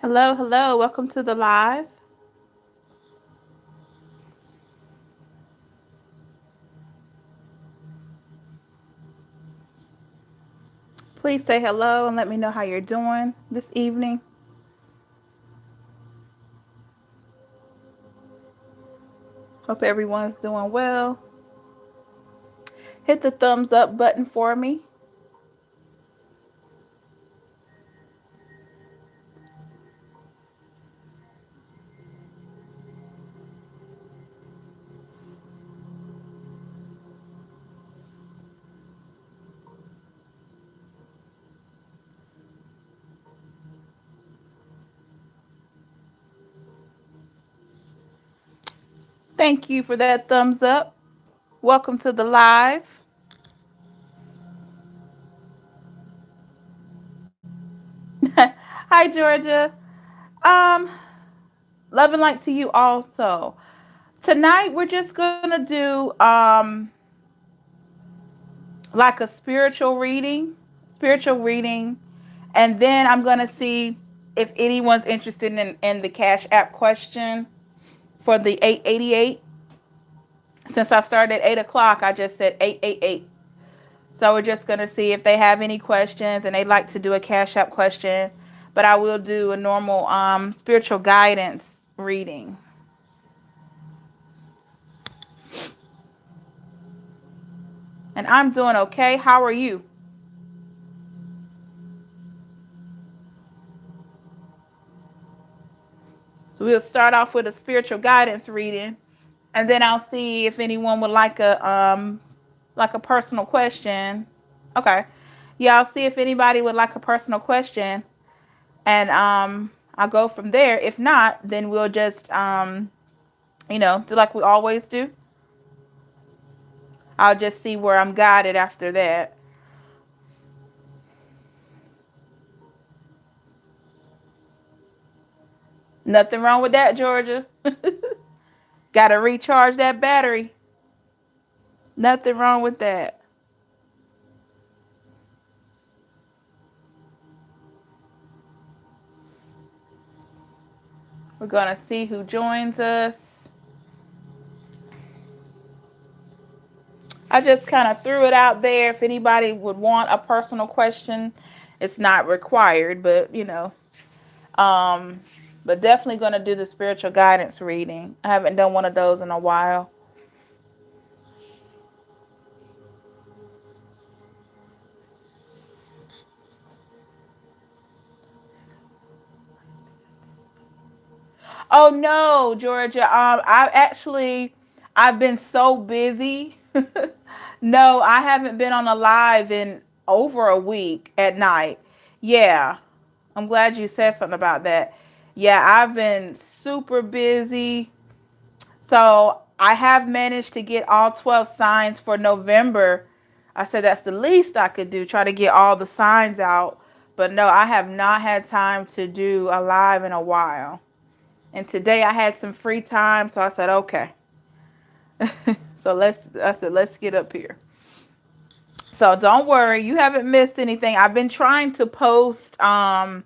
Hello, hello. Welcome to the live. Please say hello and let me know how you're doing this evening. Hope everyone's doing well. Hit the thumbs up button for me. Thank you for that thumbs up. Welcome to the live. Hi, Georgia. Um, love and light to you also. Tonight we're just gonna do like a spiritual reading, and then I'm gonna see if anyone's interested in the Cash App question for the 888. Since I started at 8 o'clock, I just said 888. So we're just gonna see if they have any questions and they'd like to do a Cash App question. But I will do a normal spiritual guidance reading. And I'm doing okay. How are you? So we'll start off with a spiritual guidance reading, and then I'll see if anyone would like a personal question. Okay. Yeah, I'll see if anybody would like a personal question, and I'll go from there. If not, then we'll just do like we always do. I'll just see where I'm guided after that. Nothing wrong with that, Georgia. Got to recharge that battery. Nothing wrong with that. We're going to see who joins us. I just kind of threw it out there. If anybody would want a personal question, it's not required, um, but definitely going to do the spiritual guidance reading. I haven't done one of those in a while. Oh no, Georgia. I've been so busy. No, I haven't been on a live in over a week at night. Yeah, I'm glad you said something about that. Yeah, I've been super busy. So I have managed to get all 12 signs for November. I said that's the least I could do, try to get all the signs out. But no, I have not had time to do a live in a while. And today I had some free time, so I said, okay. So let's get up here. So don't worry, you haven't missed anything. I've been trying to post some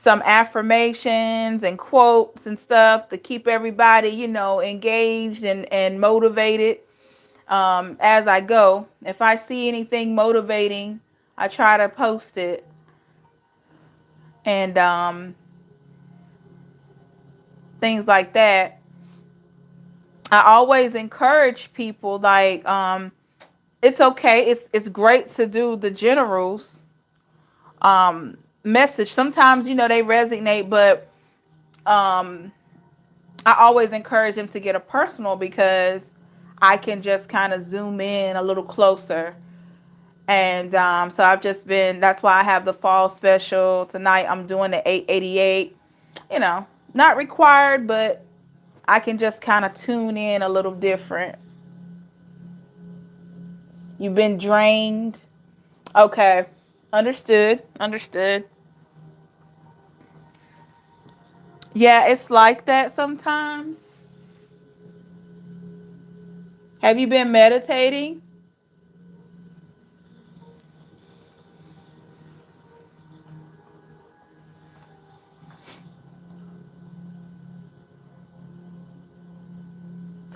affirmations and quotes and stuff to keep everybody, engaged and motivated as I go. If I see anything motivating, I try to post it. And things like that. I always encourage people like it's okay. It's great to do the generals message. Sometimes they resonate, but um I always encourage them to get a personal because I can just kind of zoom in a little closer. And so I've just been, that's why I have the fall special. Tonight I'm doing the 888. Not required, but I can just kind of tune in a little different. You've been drained. Okay. Understood. Understood. Yeah, it's like that sometimes. Have you been meditating?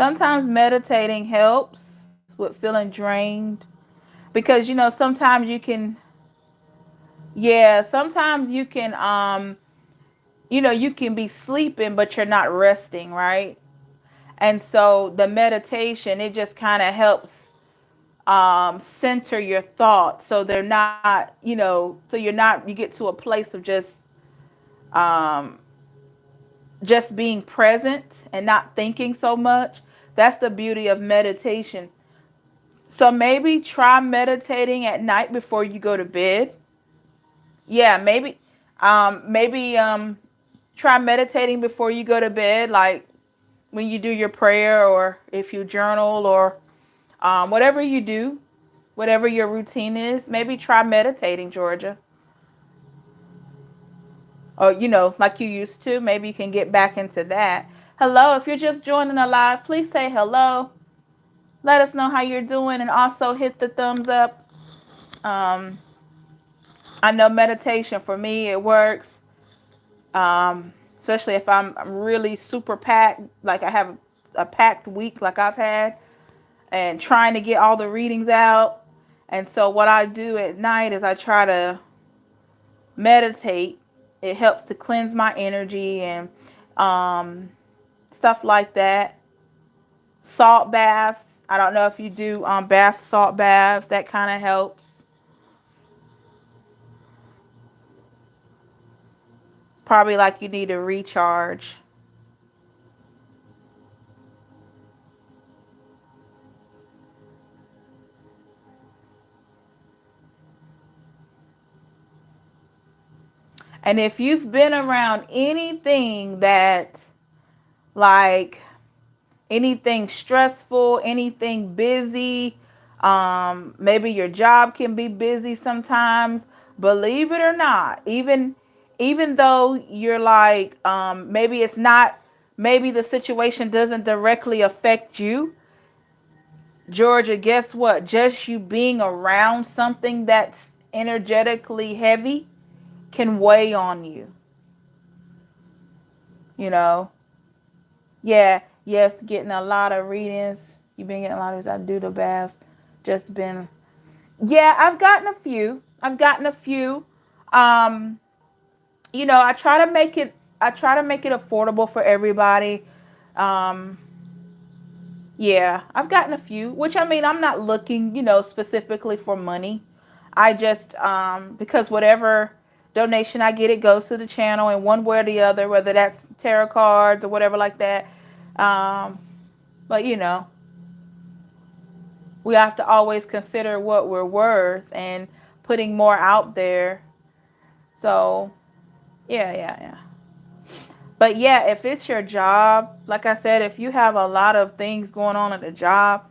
Sometimes meditating helps with feeling drained because sometimes you can, yeah, sometimes you can you can be sleeping but you're not resting, right? And so the meditation, it just kind of helps center your thoughts so they're not, so you get to a place of um, just being present and not thinking so much. That's the beauty of meditation. So maybe try meditating at night before you go to bed. Yeah, maybe try meditating before you go to bed, like when you do your prayer or if you journal or whatever you do, whatever your routine is. Maybe try meditating, Georgia. Or like you used to. Maybe you can get back into that. Hello, if you're just joining the live, please say hello. Let us know how you're doing and also hit the thumbs up. Um, I know meditation for me, it works. Especially if I'm really super packed, like I have a packed week like I've had, and trying to get all the readings out. And so what I do at night is I try to meditate. It helps to cleanse my energy and um, stuff like that. Salt baths. I don't know if you do salt baths. That kind of helps. Probably like you need to recharge. And if you've been around anything that, like, anything stressful, anything busy, maybe your job can be busy sometimes. Believe it or not, even though you're like, maybe it's not, maybe the situation doesn't directly affect you, Georgia, guess what? Just you being around something that's energetically heavy can weigh on you, you know? Yeah, yes, getting a lot of readings. You've been getting a lot of I do the baths. Just been, yeah, I've gotten a few. I've gotten a few. Um, I try to make it affordable for everybody. Um, yeah, I've gotten a few, which I mean, I'm not looking, specifically for money. I just because whatever donation I get, it goes to the channel in one way or the other, whether that's tarot cards or whatever like that. Um, but we have to always consider what we're worth and putting more out there. So, yeah. But yeah, if it's your job, like I said, if you have a lot of things going on at the job,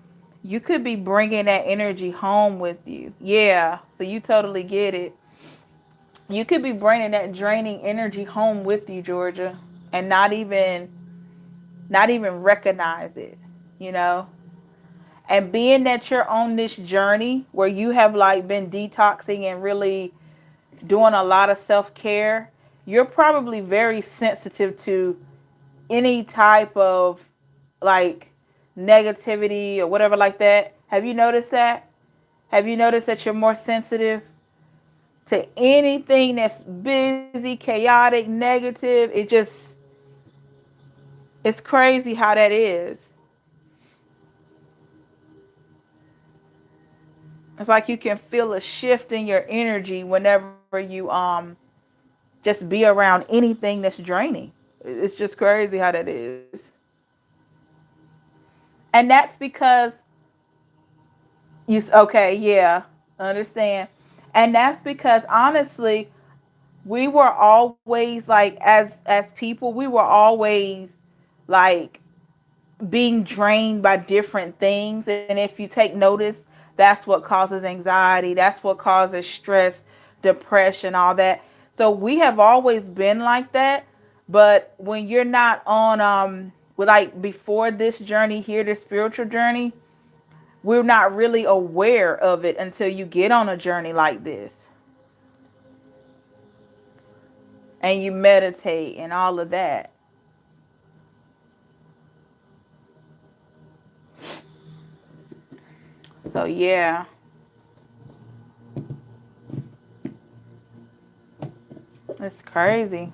you could be bringing that energy home with you. Yeah, so you totally get it. You could be bringing that draining energy home with you, Georgia, and not even recognize it, you know? And being that you're on this journey where you have like been detoxing and really doing a lot of self-care, you're probably very sensitive to any type of like negativity or whatever like that. Have you noticed that? Have you noticed that you're more sensitive to anything that's busy, chaotic, negative? It's crazy how that is. It's like you can feel a shift in your energy whenever you just be around anything that's draining. It's just crazy how that is. And that's because okay, yeah, understand. And that's because honestly, we were always like as people, we were always like being drained by different things. And if you take notice, that's what causes anxiety, that's what causes stress, depression, all that. So we have always been like that. But when you're not on like before this journey here, this spiritual journey, we're not really aware of it until you get on a journey like this and you meditate and all of that. So yeah, it's crazy.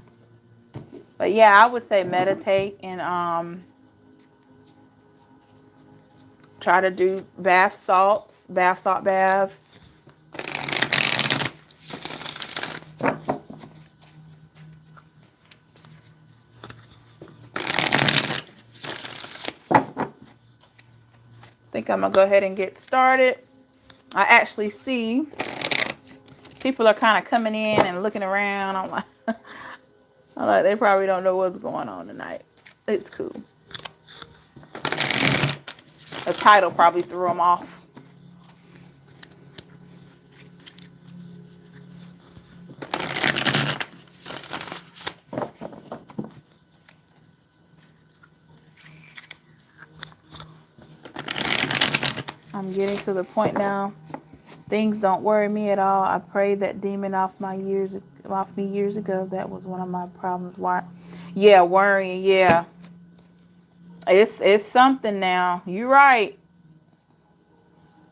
But yeah, I would say meditate and try to do bath salt baths. I think I'm gonna go ahead and get started. I actually see people are kind of coming in and looking around. I'm like, they probably don't know what's going on tonight. It's cool. The title probably threw them off. I'm getting to the point now. Things don't worry me at all. I prayed that demon off me years ago. That was one of my problems. Why? Yeah, worrying. Yeah, it's something now. You're right.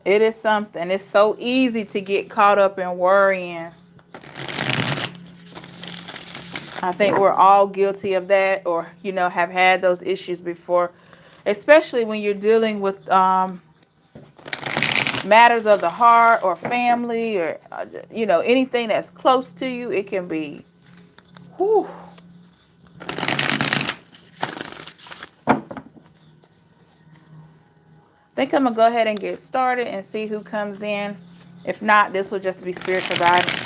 It is something. It's so easy to get caught up in worrying. I think we're all guilty of that, or have had those issues before, especially when you're dealing with matters of the heart or family or anything that's close to you. It can be whew. I think I'm gonna go ahead and get started and see who comes in. If not, this will just be spiritual guidance.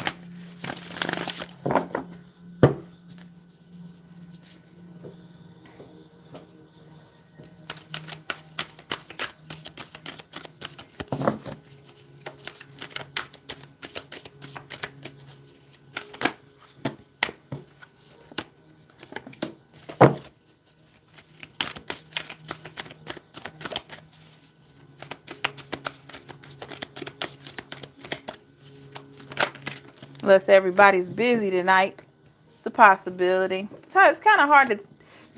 Unless everybody's busy tonight, it's a possibility. So it's kind of hard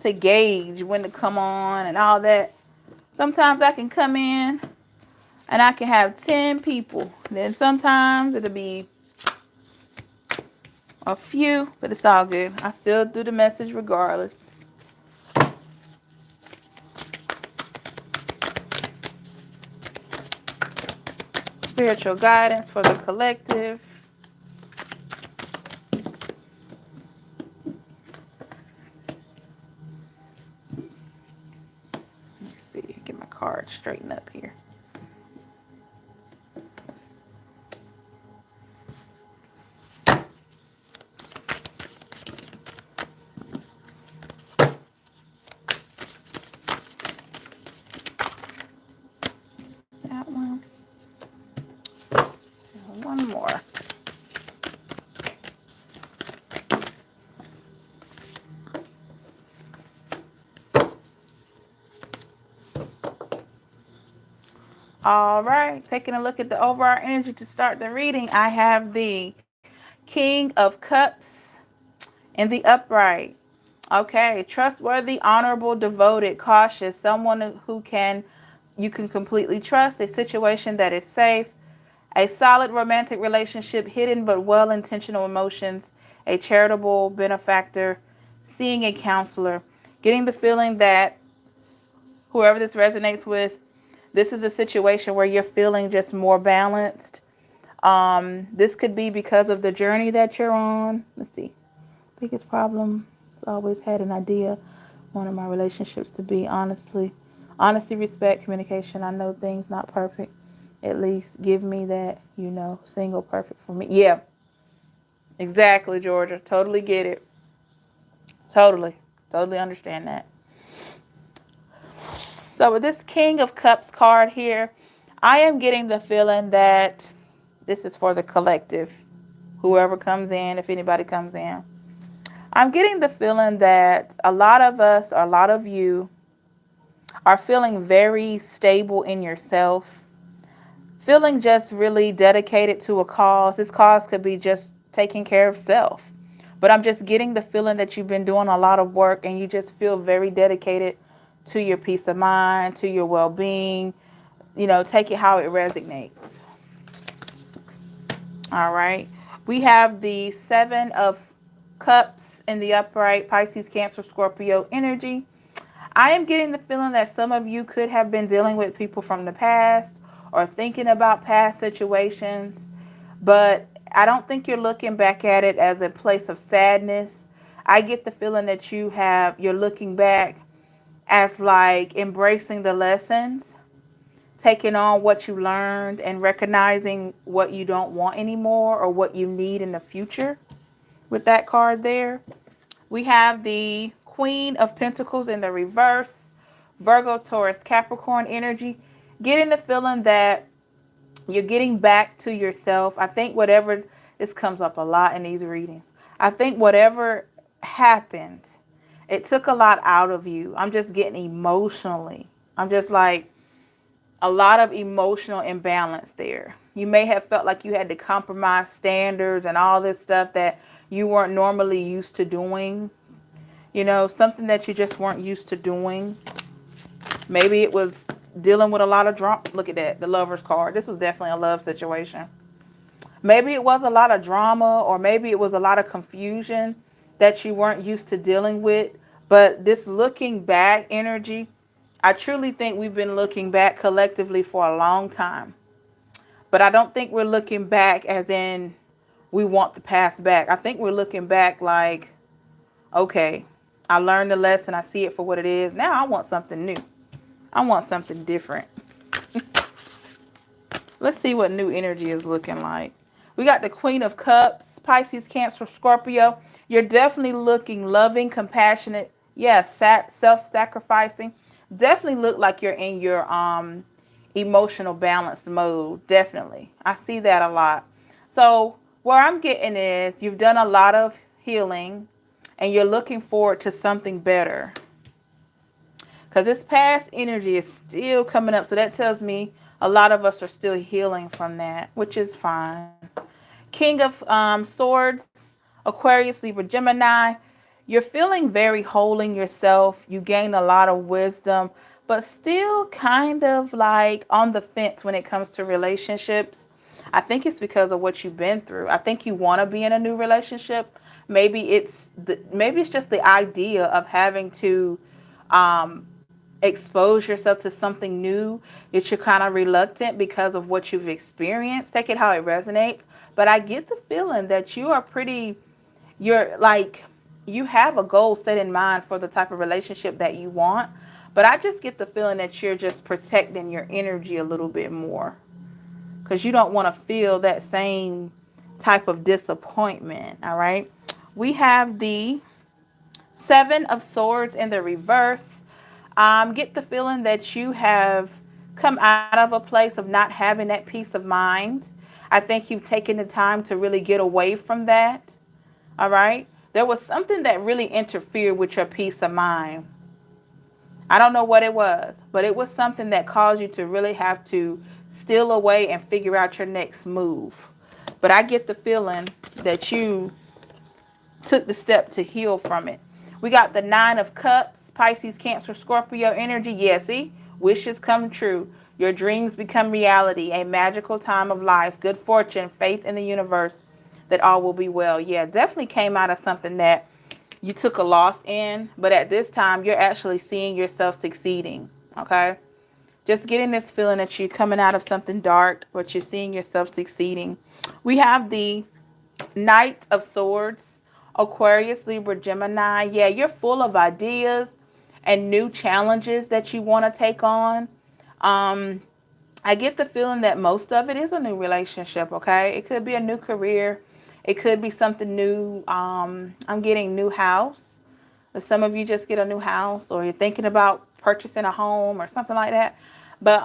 to gauge when to come on and all that. Sometimes I can come in and I can have 10 people. Then sometimes it'll be a few, but it's all good. I still do the message regardless. Spiritual guidance for the collective. Let me see, get my card straightened up here. That one. And one more. All right, taking a look at the overall energy to start the reading, I have the King of Cups in the upright. Okay, trustworthy, honorable, devoted, cautious, someone who you can completely trust, a situation that is safe, a solid romantic relationship, hidden but well-intentional emotions, a charitable benefactor, seeing a counselor, getting the feeling that whoever this resonates with, this is a situation where you're feeling just more balanced. This could be because of the journey that you're on. Let's see. Biggest problem, I've always had an idea. One of my relationships to be honesty, respect, communication. I know things not perfect. At least give me that, single perfect for me. Yeah, exactly, Georgia. Totally get it. Totally understand that. So with this King of Cups card here, I am getting the feeling that this is for the collective. Whoever comes in, if anybody comes in. I'm getting the feeling that a lot of us, or a lot of you, are feeling very stable in yourself. Feeling just really dedicated to a cause. This cause could be just taking care of self. But I'm just getting the feeling that you've been doing a lot of work and you just feel very dedicated to your peace of mind, to your well-being, you know, take it how it resonates. All right. We have the Seven of Cups in the upright, Pisces, Cancer, Scorpio energy. I am getting the feeling that some of you could have been dealing with people from the past or thinking about past situations, but I don't think you're looking back at it as a place of sadness. I get the feeling that you're looking back as like embracing the lessons, taking on what you learned and recognizing what you don't want anymore or what you need in the future with that card there. We have the Queen of Pentacles in the reverse, Virgo, Taurus, Capricorn energy. Getting the feeling that you're getting back to yourself. I think whatever, this comes up a lot in these readings. I think whatever happened, it took a lot out of you. I'm just getting emotionally. I'm just like a lot of emotional imbalance there. You may have felt like you had to compromise standards and all this stuff that you weren't normally used to doing. You know, something that you just weren't used to doing. Maybe it was dealing with a lot of drama. Look at that, the Lover's card. This was definitely a love situation. Maybe it was a lot of drama, or maybe it was a lot of confusion that you weren't used to dealing with. But this looking back energy, I truly think we've been looking back collectively for a long time. But I don't think we're looking back as in we want the past back. I think we're looking back like, okay, I learned the lesson. I see it for what it is. Now I want something new. I want something different. Let's see what new energy is looking like. We got the Queen of Cups, Pisces, Cancer, Scorpio. You're definitely looking loving, compassionate. Yes, self-sacrificing. Definitely look like you're in your emotional balanced mode. Definitely. I see that a lot. So where I'm getting is you've done a lot of healing and you're looking forward to something better. Because this past energy is still coming up. So that tells me a lot of us are still healing from that, which is fine. King of Swords, Aquarius, Libra, Gemini. You're feeling very whole in yourself. You gain a lot of wisdom, but still kind of like on the fence when it comes to relationships. I think it's because of what you've been through. I think you want to be in a new relationship. Maybe it's just the idea of having to expose yourself to something new that you're kind of reluctant because of what you've experienced. Take it how it resonates. But I get the feeling that you have a goal set in mind for the type of relationship that you want. But I just get the feeling that you're just protecting your energy a little bit more, because you don't want to feel that same type of disappointment. All right. We have the Seven of Swords in the reverse. Get the feeling that you have come out of a place of not having that peace of mind. I think you've taken the time to really get away from that. All right. There was something that really interfered with your peace of mind. I don't know what it was, but it was something that caused you to really have to steal away and figure out your next move. But I get the feeling that you took the step to heal from it. We got the Nine of Cups, Pisces, Cancer, Scorpio energy. Yeah, see? Wishes come true. Your dreams become reality. A magical time of life. Good fortune. Faith in the universe that all will be well. Yeah, definitely came out of something that you took a loss in. But at this time, you're actually seeing yourself succeeding. Okay? Just getting this feeling that you're coming out of something dark, but you're seeing yourself succeeding. We have the Knight of Swords, Aquarius, Libra, Gemini. Yeah, you're full of ideas and new challenges that you want to take on. I get the feeling that most of it is a new relationship, okay? It could be a new career. It could be something new. I'm getting new house. Some of you just get a new house, or you're thinking about purchasing a home or something like that. But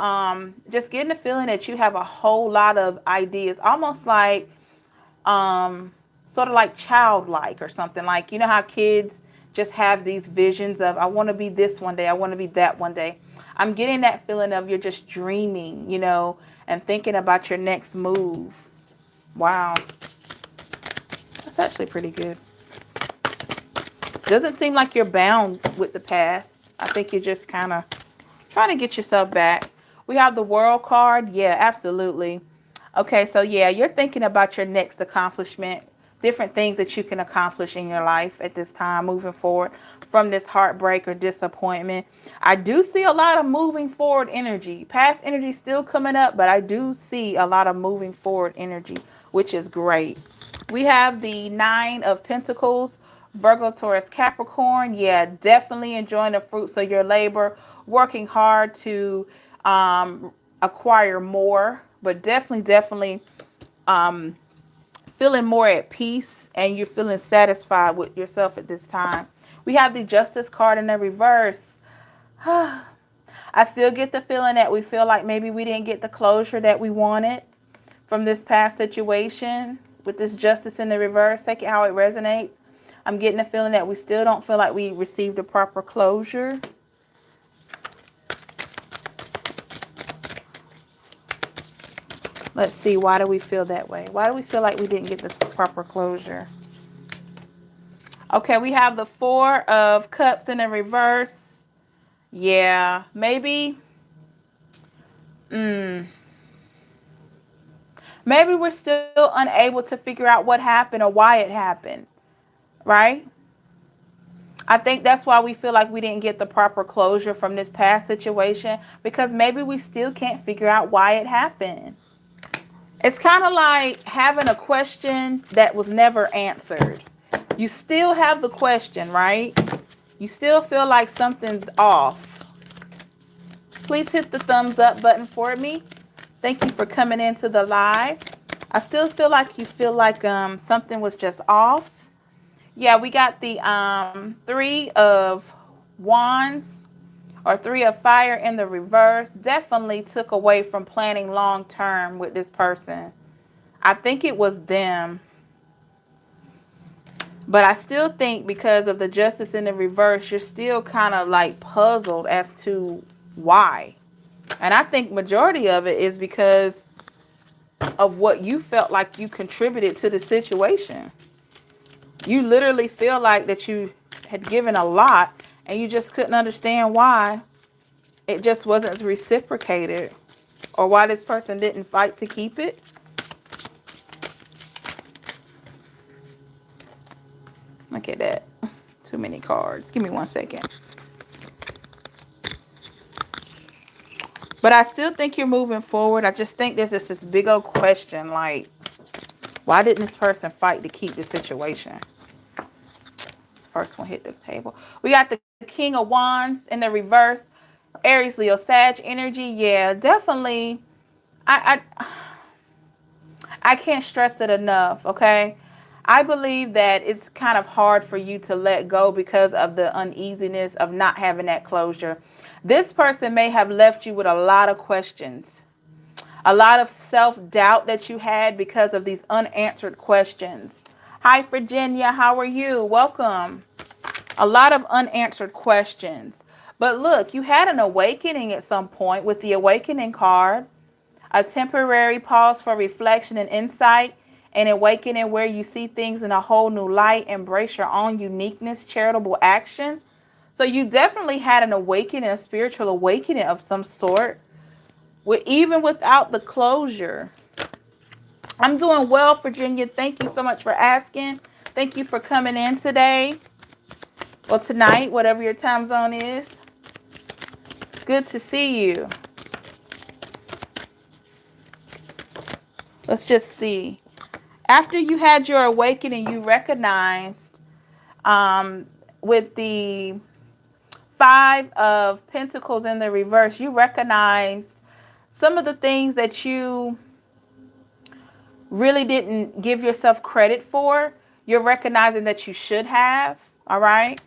just getting the feeling that you have a whole lot of ideas, almost like sort of like childlike or something. Like, you know how kids just have these visions of, I want to be this one day, I want to be that one day. I'm getting that feeling of you're just dreaming, you know, and thinking about your next move. Wow. That's actually pretty good. Doesn't seem like you're bound with the past. I think you're just kind of trying to get yourself back. We have the World card. Yeah, absolutely. Okay, so yeah, you're thinking about your next accomplishment, different things that you can accomplish in your life at this time moving forward from this heartbreak or disappointment. I do see a lot of moving forward energy. Past energy still coming up, but I do see a lot of moving forward energy, which is great. We have the Nine of Pentacles, Virgo, Taurus, Capricorn. Yeah, definitely enjoying the fruits of your labor, working hard to acquire more, but definitely um, feeling more at peace, and you're feeling satisfied with yourself at this time. We have the Justice card in the reverse. I still get the feeling that we feel like maybe we didn't get the closure that we wanted from this past situation with this Justice in the reverse. Take it how it resonates. I'm getting the feeling that we still don't feel like we received a proper closure. Let's see, why do we feel that way? Why do we feel like we didn't get this proper closure? Okay, we have the Four of Cups in the reverse. Yeah, maybe. Maybe we're still unable to figure out what happened or why it happened, right? I think that's why we feel like we didn't get the proper closure from this past situation, because maybe we still can't figure out why it happened. It's kind of like having a question that was never answered. You still have the question, right? You still feel like something's off. Please hit the thumbs up button for me. Thank you for coming into the live. I still feel like you feel like something was just off. Yeah, we got the Three of Wands or Three of Fire in the reverse. Definitely took away from planning long term with this person. I think it was them. But I still think because of the Justice in the reverse, you're still kind of like puzzled as to why. And I think majority of it is because of what you felt like you contributed to the situation. You literally feel like that you had given a lot and you just couldn't understand why it just wasn't reciprocated, or why this person didn't fight to keep it. Look at that. Too many cards. Give me 1 second. But I still think you're moving forward. I just think there's just this big old question, like, why didn't this person fight to keep the situation? This first one hit the table. We got the King of Wands in the reverse. Aries, Leo, Sag energy. Yeah, definitely. I can't stress it enough, okay? I believe that it's kind of hard for you to let go because of the uneasiness of not having that closure. This person may have left you with a lot of questions, a lot of self-doubt that you had because of these unanswered questions. Hi, Virginia. How are you? Welcome. A lot of unanswered questions. But look, you had an awakening at some point with the Awakening card. A temporary pause for reflection and insight, and awakening where you see things in a whole new light. Embrace your own uniqueness, charitable action. So you definitely had an awakening, a spiritual awakening of some sort, even without the closure. I'm doing well, Virginia. Thank you so much for asking. Thank you for coming in today. Well, tonight, whatever your time zone is. Good to see you. Let's just see. After you had your awakening, you recognized with the Five of Pentacles in the reverse, you recognized some of the things that you really didn't give yourself credit for. You're recognizing that you should have, all right?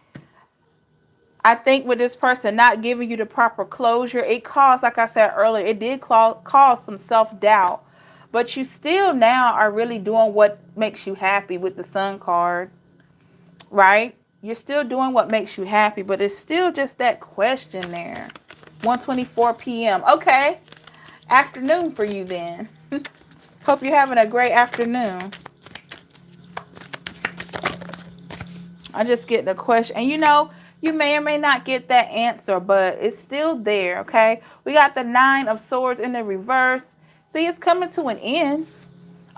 I think with this person not giving you the proper closure, it caused, like I said earlier, it did cause some self-doubt. But you still now are really doing what makes you happy with the Sun card, right? You're still doing what makes you happy, but it's still just that question there. 1:24 p.m. Okay. Afternoon for you then. Hope you're having a great afternoon. I just get the question. And you know, You may or may not get that answer, but it's still there, okay? We got the Nine of Swords in the reverse. See, it's coming to an end.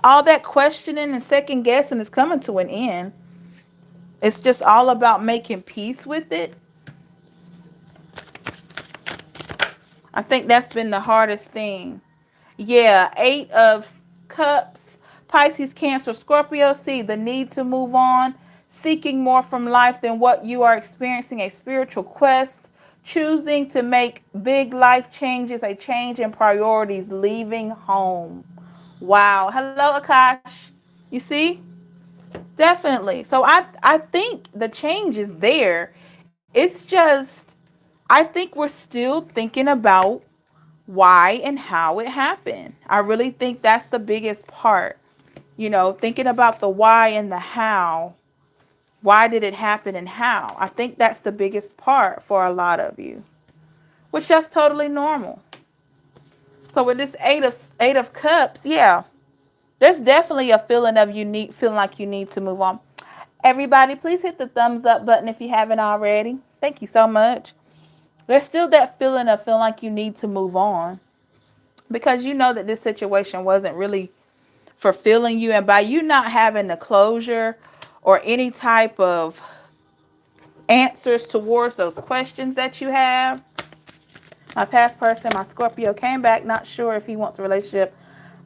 All that questioning and second guessing is coming to an end. It's just all about making peace with it. I think that's been the hardest thing. Yeah, Eight of Cups, Pisces, Cancer, Scorpio. See, the need to move on, seeking more from life than what you are experiencing, a spiritual quest, choosing to make big life changes, a change in priorities, leaving home. Wow. Hello, Akash. You see? Definitely. So I think the change is there. It's just I think we're still thinking about why and how it happened. I really think that's the biggest part. You know, thinking about the why and the how. Why did it happen and how? I think that's the biggest part for a lot of you, which that's totally normal. So with this eight of cups, yeah, there's definitely a feeling of feeling like you need to move on. Everybody, please hit the thumbs up button if you haven't already. Thank you so much. There's still that feeling of feeling like you need to move on because you know that this situation wasn't really fulfilling you. And by you not having the closure or any type of answers towards those questions that you have, my past person, my Scorpio, came back, not sure if he wants a relationship,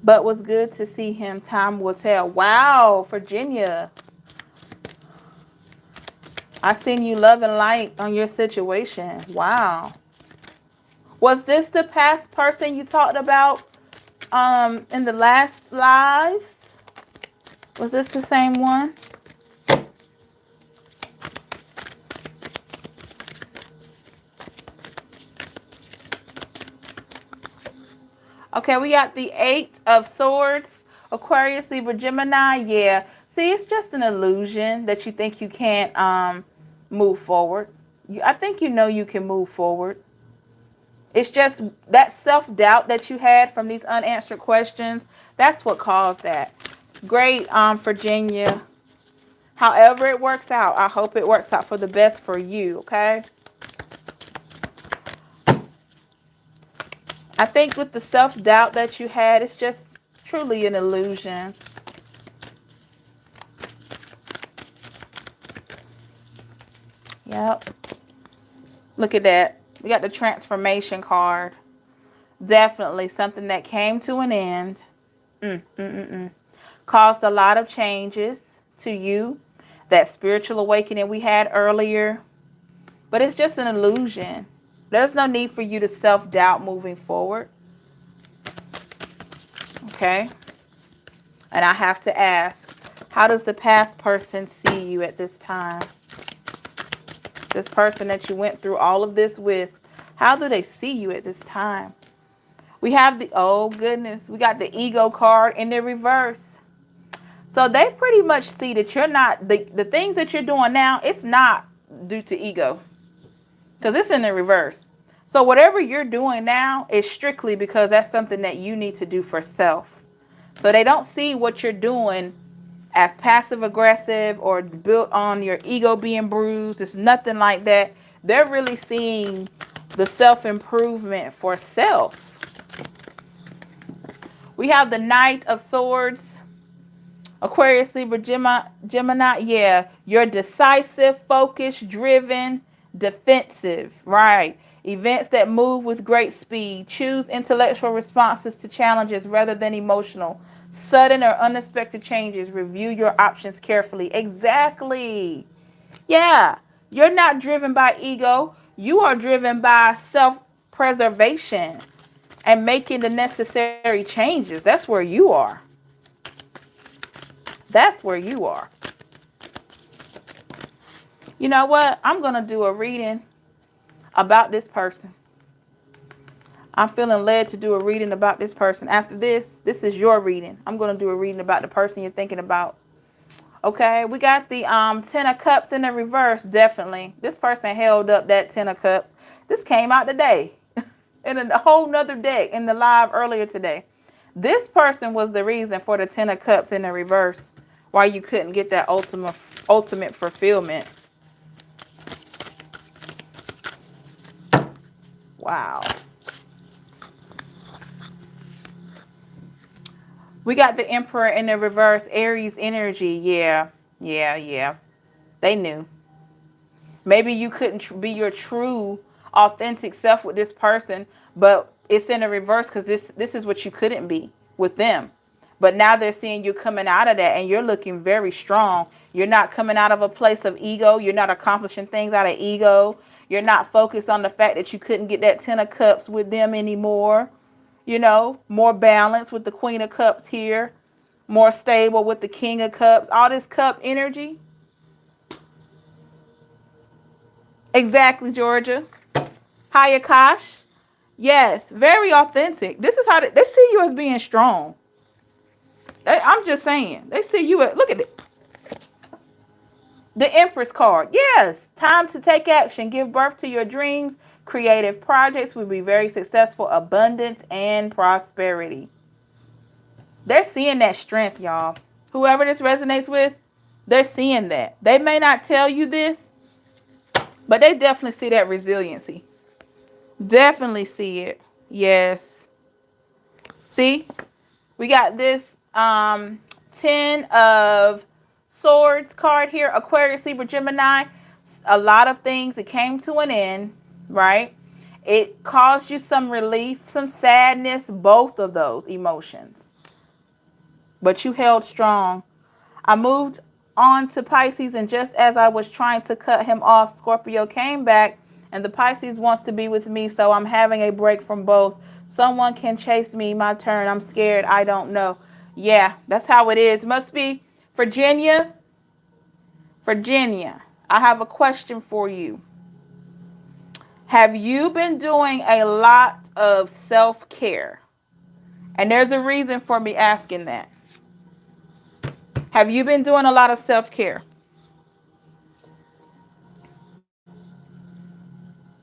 but was good to see him. Time will tell. Wow, Virginia. I seen you love and light on your situation. Wow. Was this the past person you talked about in the last lives? Was this the same one? Okay, we got the Eight of Swords, Aquarius, Libra, Gemini. Yeah. See, it's just an illusion that you think you can't move forward. I think you know you can move forward. It's just that self-doubt that you had from these unanswered questions. That's what caused that. Great, Virginia. However it works out, I hope it works out for the best for you, okay? I think with the self-doubt that you had, it's just truly an illusion. Yep. Look at that. We got the transformation card. Definitely something that came to an end. Caused a lot of changes to you. That spiritual awakening we had earlier. But it's just an illusion. There's no need for you to self-doubt moving forward. Okay? And I have to ask, how does the past person see you at this time? This person that you went through all of this with, how do they see you at this time? We have the, oh goodness, we got the ego card in the reverse. So they pretty much see that you're not, the things that you're doing now, it's not due to ego. Because it's in the reverse. So whatever you're doing now is strictly because that's something that you need to do for self. So they don't see what you're doing as passive aggressive or built on your ego being bruised. It's nothing like that. They're really seeing the self-improvement for self. We have the Knight of Swords, Aquarius, Libra, Gemini. Yeah, you're decisive, focused, driven, defensive. Right. Events that move with great speed. Choose intellectual responses to challenges rather than emotional. Sudden or unexpected changes. Review your options carefully. Exactly. Yeah. You're not driven by ego. You are driven by self-preservation and making the necessary changes. That's where you are. That's where you are. You know what? I'm going to do a reading about this person. I'm feeling led to do a reading about this person. After this is your reading. I'm going to do a reading about the person you're thinking about. Okay, we got the Ten of Cups in the reverse, definitely. This person held up that Ten of Cups. This came out today in a whole nother deck in the live earlier today. This person was the reason for the Ten of Cups in the reverse, why you couldn't get that ultimate fulfillment. Wow. We got the Emperor in the reverse, Aries energy. Yeah, yeah, yeah. They knew. Maybe you couldn't be your true, authentic self with this person, but it's in a reverse because this is what you couldn't be with them. But now they're seeing you coming out of that, and you're looking very strong. You're not coming out of a place of ego. You're not accomplishing things out of ego. You're not focused on the fact that you couldn't get that 10 of cups with them anymore. You know, more balance with the Queen of Cups here. More stable with the King of Cups. All this cup energy. Exactly, Georgia. Hi, Akash. Yes, very authentic. This is how they see you as being strong. I'm just saying. They see you at, look at it. The Empress card. Yes, time to take action. Give birth to your dreams. Creative projects will be very successful. Abundance and prosperity. They're seeing that strength, y'all. Whoever this resonates with, they're seeing that. They may not tell you this, but they definitely see that resiliency. Definitely see it. Yes. See? We got this 10 of Swords card here. Aquarius, Libra, Gemini. A lot of things. It came to an end, right? It caused you some relief, some sadness, both of those emotions. But you held strong. I moved on to Pisces, and just as I was trying to cut him off, Scorpio came back, and the Pisces wants to be with me, so I'm having a break from both. Someone can chase me, my turn. I'm scared. I don't know. Yeah, that's how it is. Must be Virginia. Virginia, I have a question for you. Have you been doing a lot of self-care? And there's a reason for me asking that. Have you been doing a lot of self-care?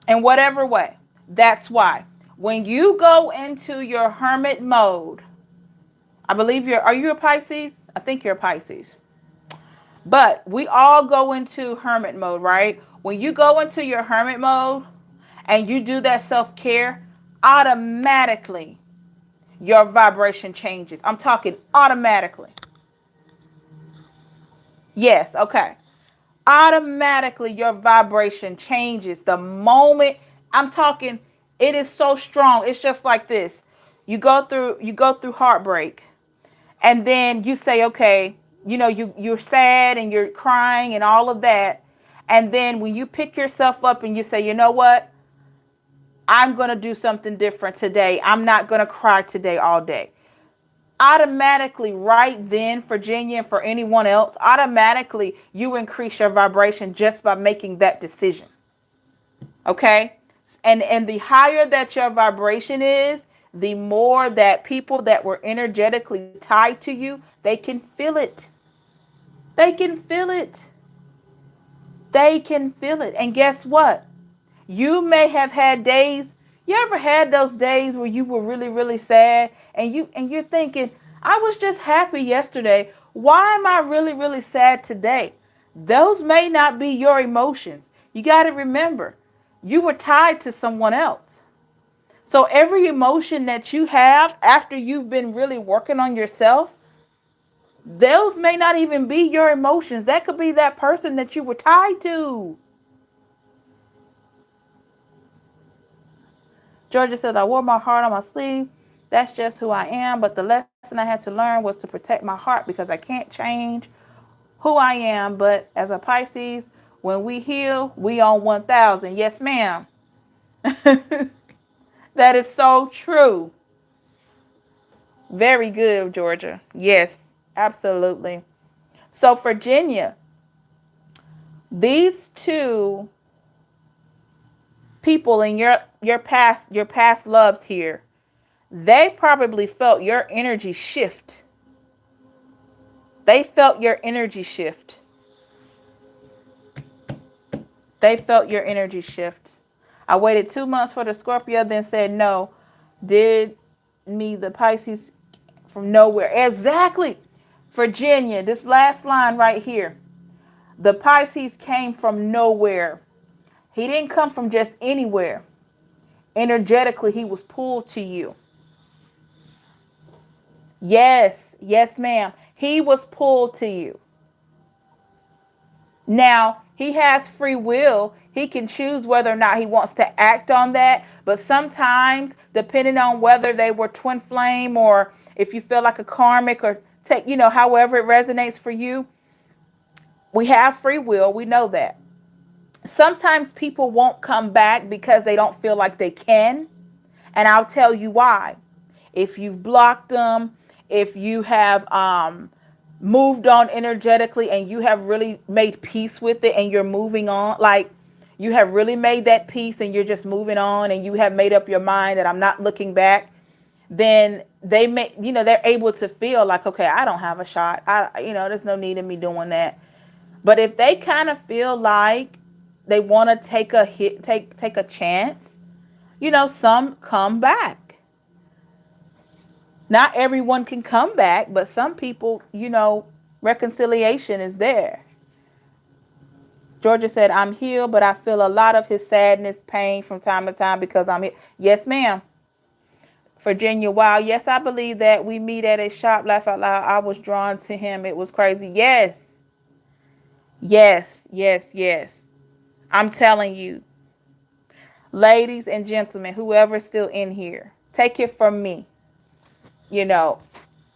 In whatever way. That's why. When you go into your hermit mode, I believe are you a Pisces? I think you're a Pisces. But we all go into hermit mode, right? When you go into your hermit mode and you do that self-care, automatically your vibration changes. I'm talking automatically. Yes, okay. Automatically your vibration changes the moment. I'm talking, it is so strong. It's just like this. You go through heartbreak, and then you say, okay, you know, you're sad and you're crying and all of that. And then when you pick yourself up and you say, you know what? I'm going to do something different today. I'm not going to cry today all day. Automatically, right then, Virginia, and for anyone else, automatically you increase your vibration just by making that decision. Okay? And the higher that your vibration is, the more that people that were energetically tied to you, they can feel it. They can feel it. They can feel it. And guess what? You may have had days. You ever had those days where you were really, really sad, and you're thinking, I was just happy yesterday. Why am I really, really sad today? Those may not be your emotions. You got to remember, you were tied to someone else. So every emotion that you have after you've been really working on yourself, those may not even be your emotions. That could be that person that you were tied to. Georgia says, I wore my heart on my sleeve. That's just who I am. But the lesson I had to learn was to protect my heart because I can't change who I am. But as a Pisces, when we heal, we on 1,000. Yes, ma'am. That is so true. Very good, Georgia. Yes, absolutely. So, Virginia, these two people in your past loves here, they probably felt your energy shift. They felt your energy shift. They felt your energy shift. I waited 2 months for the Scorpio, then said no. Did me the Pisces from nowhere. Exactly. Virginia, this last line right here. The Pisces came from nowhere. He didn't come from just anywhere. Energetically, he was pulled to you. Yes, yes, ma'am. He was pulled to you. Now, he has free will. He can choose whether or not he wants to act on that. But sometimes, depending on whether they were twin flame or if you feel like a karmic or take, however it resonates for you, we have free will. We know that. Sometimes people won't come back because they don't feel like they can. And I'll tell you why. If you've blocked them, if you have moved on energetically and you have really made peace with it and you're moving on, like you have really made that peace and you're just moving on and you have made up your mind that I'm not looking back, then they may, they're able to feel like, okay, I don't have a shot. There's no need in me doing that. But if they kind of feel like they want to take a hit, take a chance, some come back. Not everyone can come back, but some people, reconciliation is there. Georgia said, I'm healed, but I feel a lot of his sadness, pain from time to time because I'm here. Yes, ma'am. Virginia, wow. Yes, I believe that. We meet at a shop, laugh out loud. I was drawn to him. It was crazy. Yes. Yes, yes, yes. I'm telling you, ladies and gentlemen, whoever's still in here, take it from me.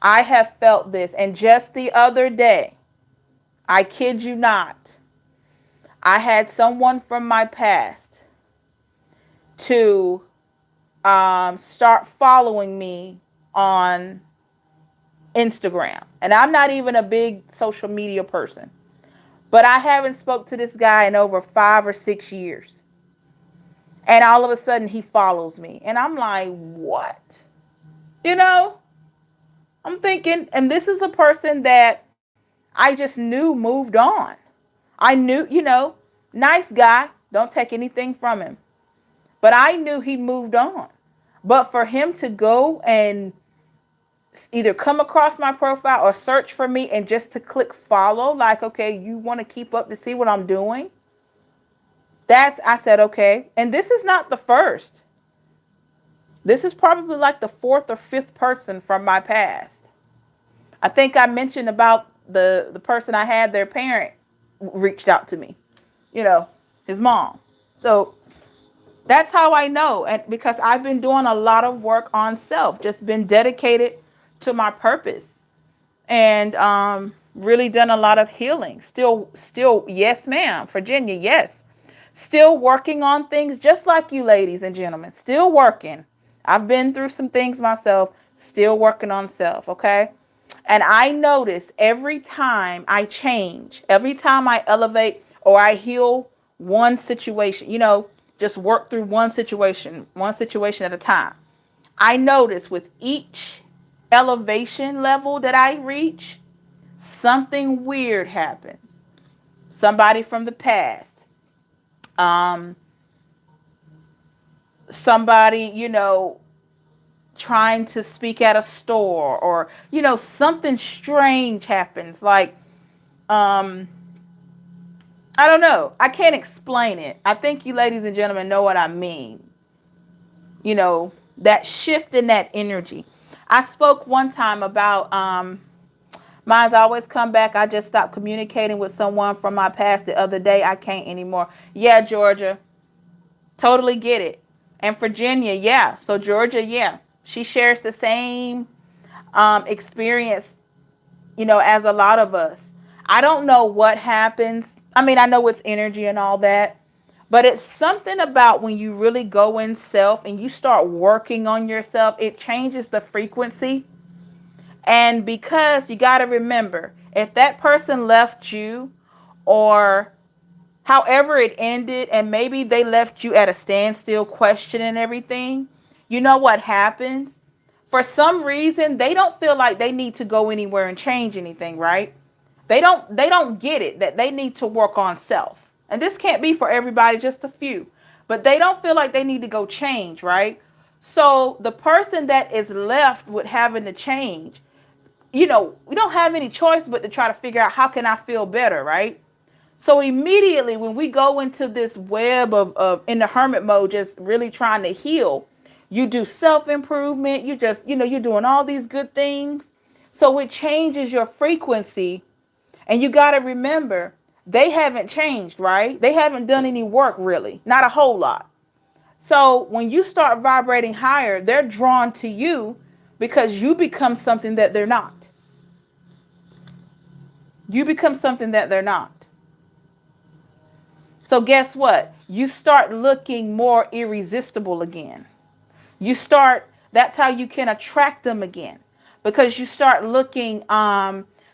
I have felt this. And just the other day, I kid you not, I had someone from my past to start following me on Instagram. And I'm not even a big social media person. But I haven't spoke to this guy in over 5 or 6 years. And all of a sudden he follows me. And I'm like, what? I'm thinking, and this is a person that I just knew moved on. I knew, nice guy. Don't take anything from him. But I knew he moved on. But for him to go and either come across my profile or search for me and just to click follow, like, okay, you want to keep up to see what I'm doing? I said, okay. And this is not the first. This is probably like the 4th or 5th person from my past. I think I mentioned about the person I had, their parent reached out to me, his mom. So that's how I know. And because I've been doing a lot of work on self, just been dedicated to my purpose and really done a lot of healing. Still, yes, ma'am. Virginia, yes. Still working on things just like you, ladies and gentlemen. Still working. I've been through some things myself. Still working on self, okay? And I notice every time I change, every time I elevate or I heal one situation, just work through one situation at a time. I notice with each elevation level that I reach, something weird happens. Somebody from the past. Somebody, trying to speak at a store or, something strange happens. Like, I don't know. I can't explain it. I think you ladies and gentlemen know what I mean. That shift in that energy. I spoke one time about, mine's always come back. I just stopped communicating with someone from my past the other day. I can't anymore. Yeah, Georgia. Totally get it. And Virginia, yeah. So Georgia, yeah. She shares the same experience, as a lot of us. I don't know what happens. I mean, I know it's energy and all that. But it's something about when you really go in self and you start working on yourself, it changes the frequency. And because you got to remember, if that person left you or however it ended, and maybe they left you at a standstill questioning everything, you know what happens? For some reason, they don't feel like they need to go anywhere and change anything, right? They don't get it that they need to work on self. And this can't be for everybody, just a few. But they don't feel like they need to go change, right? So the person that is left with having to change, we don't have any choice but to try to figure out how can I feel better, right? So immediately when we go into this web of in the hermit mode, just really trying to heal, you do self-improvement. You just, you're doing all these good things. So it changes your frequency. And you got to remember, they haven't changed, right? They haven't done any work really, not a whole lot. So when you start vibrating higher, they're drawn to you because you become something that they're not. You become something that they're not. So guess what? You start looking more irresistible again. That's how you can attract them again. Because you start looking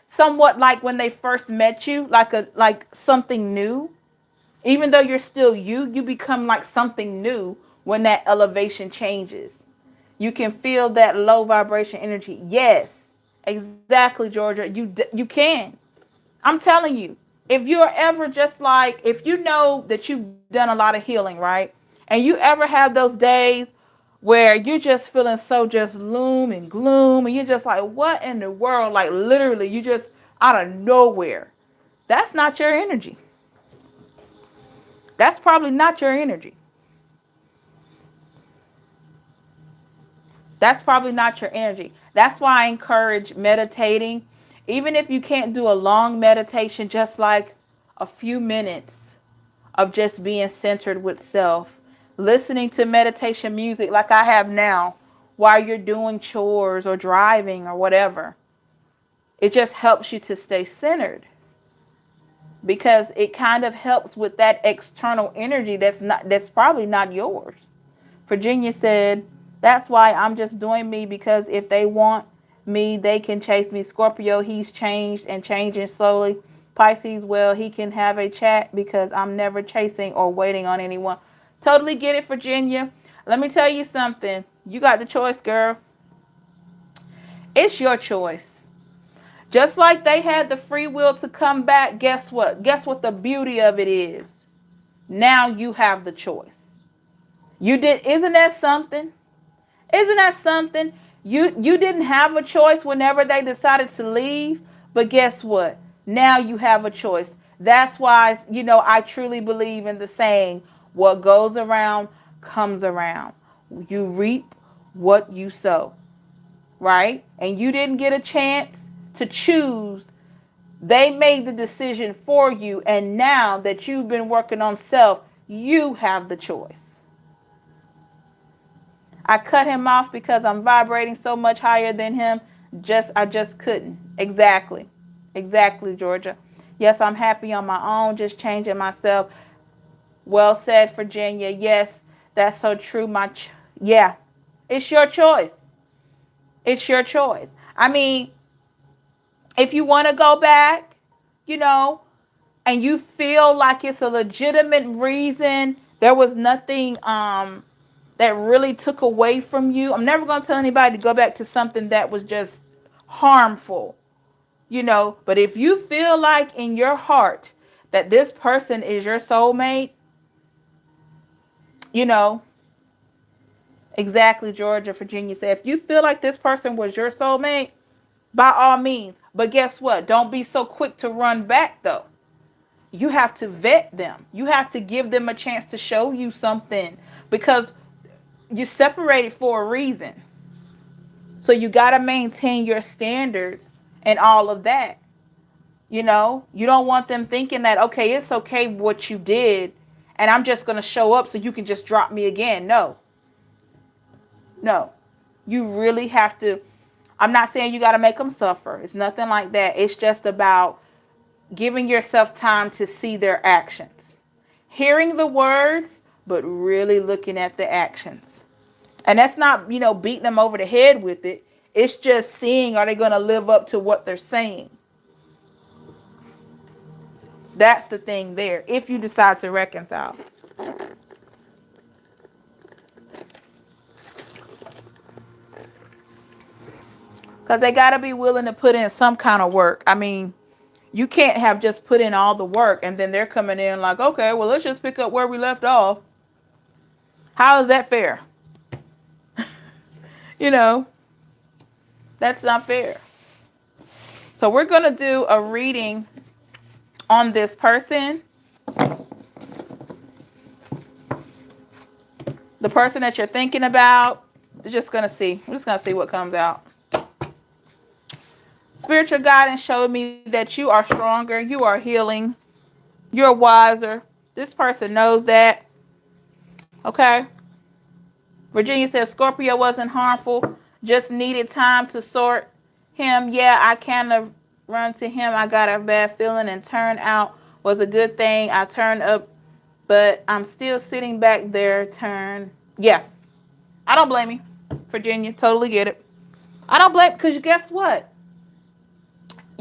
somewhat like when they first met you, like something new. Even though you're still you become like something new when that elevation changes. You can feel that low vibration energy. Yes, exactly, Georgia. You can. I'm telling you, if you're ever just like, if you know that you've done a lot of healing, right? And you ever have those days where you're just feeling so just loom and gloom, and you're just like, what in the world? Like literally, you just out of nowhere. That's not your energy. That's probably not your energy. That's probably not your energy. That's why I encourage meditating. Even if you can't do a long meditation, just like a few minutes of just being centered with self, listening to meditation music like I have now while you're doing chores or driving or whatever. It just helps you to stay centered because it kind of helps with that external energy that's probably not yours. Virginia said, that's why I'm just doing me, because if they want me, they can chase me. Scorpio, he's changed and changing slowly. Pisces, well, he can have a chat because I'm never chasing or waiting on anyone. Totally get it, Virginia. Let me tell you something. You got the choice, girl. It's your choice. Just like they had the free will to come back, guess what? Guess what the beauty of it is? Now you have the choice. You did, isn't that something? Isn't that something? You didn't have a choice whenever they decided to leave, but guess what? Now you have a choice. That's why, I truly believe in the saying, what goes around comes around. You reap what you sow, right? And you didn't get a chance to choose. They made the decision for you, and now that you've been working on self, you have the choice. I cut him off because I'm vibrating so much higher than him. I just couldn't. Exactly. Exactly, Georgia. Yes, I'm happy on my own, just changing myself. Well said, Virginia. Yes, that's so true. Yeah, it's your choice. It's your choice. I mean, if you want to go back, you know, and you feel like it's a legitimate reason, there was nothing that really took away from you. I'm never going to tell anybody to go back to something that was just harmful, but if you feel like in your heart that this person is your soulmate, you know, exactly, Georgia, Virginia said, if you feel like this person was your soulmate, by all means. But guess what? Don't be so quick to run back, though. You have to vet them. You have to give them a chance to show you something, because you separated for a reason. So you got to maintain your standards and all of that. You don't want them thinking that, okay, it's okay what you did, and I'm just going to show up so you can just drop me again. No. You really have to. I'm not saying you got to make them suffer. It's nothing like that. It's just about giving yourself time to see their actions. Hearing the words, but really looking at the actions. And that's not, beating them over the head with it. It's just seeing, are they going to live up to what they're saying? That's the thing there, if you decide to reconcile. Because they got to be willing to put in some kind of work. I mean, you can't have just put in all the work and then they're coming in like, okay, well, let's just pick up where we left off. How is that fair? That's not fair. So we're going to do a reading on this person. The person that you're thinking about. We're just going to see. We're just going to see what comes out. Spiritual guidance showed me that you are stronger. You are healing. You're wiser. This person knows that. Okay. Virginia says Scorpio wasn't harmful. Just needed time to sort him. Yeah, I kind of run to him. I got a bad feeling and turned out was a good thing. I turned up, but I'm still sitting back there. Yeah. I don't blame you, Virginia. Totally get it. I don't blame, because guess what?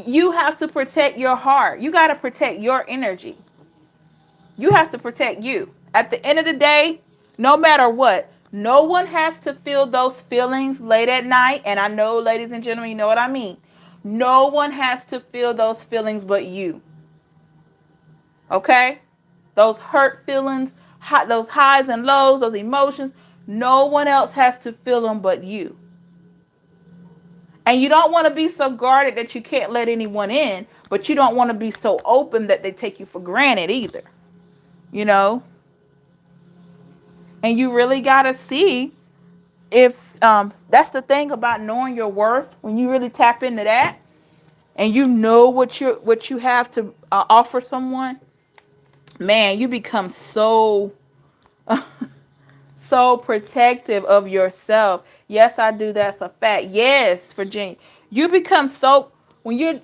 You have to protect your heart. You got to protect your energy. You have to protect you. At the end of the day, no matter what, no one has to feel those feelings late at night. And I know, ladies and gentlemen, you know what I mean. No one has to feel those feelings but you. Okay? Those hurt feelings, those highs and lows, those emotions, no one else has to feel them but you. And you don't want to be so guarded that you can't let anyone in, but you don't want to be so open that they take you for granted either. You know? And you really got to see if that's the thing about knowing your worth. When you really tap into that and you know what you have to offer someone, man, you become so so protective of yourself. Yes, I do. That's a fact. Yes, Virginia. You become so, when you're,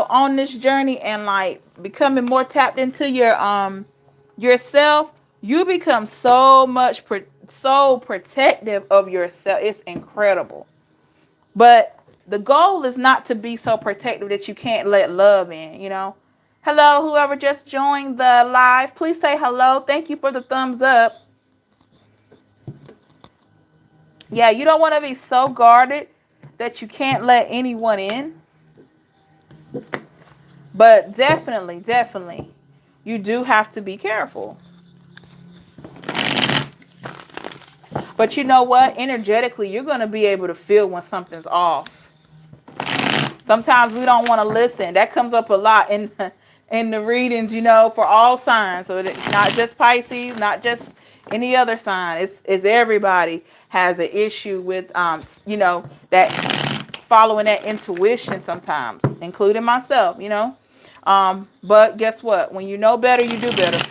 on this journey and like becoming more tapped into yourself, you become so protective of yourself. It's incredible. But the goal is not to be so protective that you can't let love in, Hello, whoever just joined the live, please say hello. Thank you for the thumbs up. Yeah, you don't want to be so guarded that you can't let anyone in. But definitely, you do have to be careful. But you know what? Energetically, you're going to be able to feel when something's off. Sometimes we don't want to listen. That comes up a lot in the readings, for all signs. So it's not just Pisces, not just any other sign. It's everybody has an issue with, that following that intuition sometimes, including myself, But guess what? When you know better, you do better.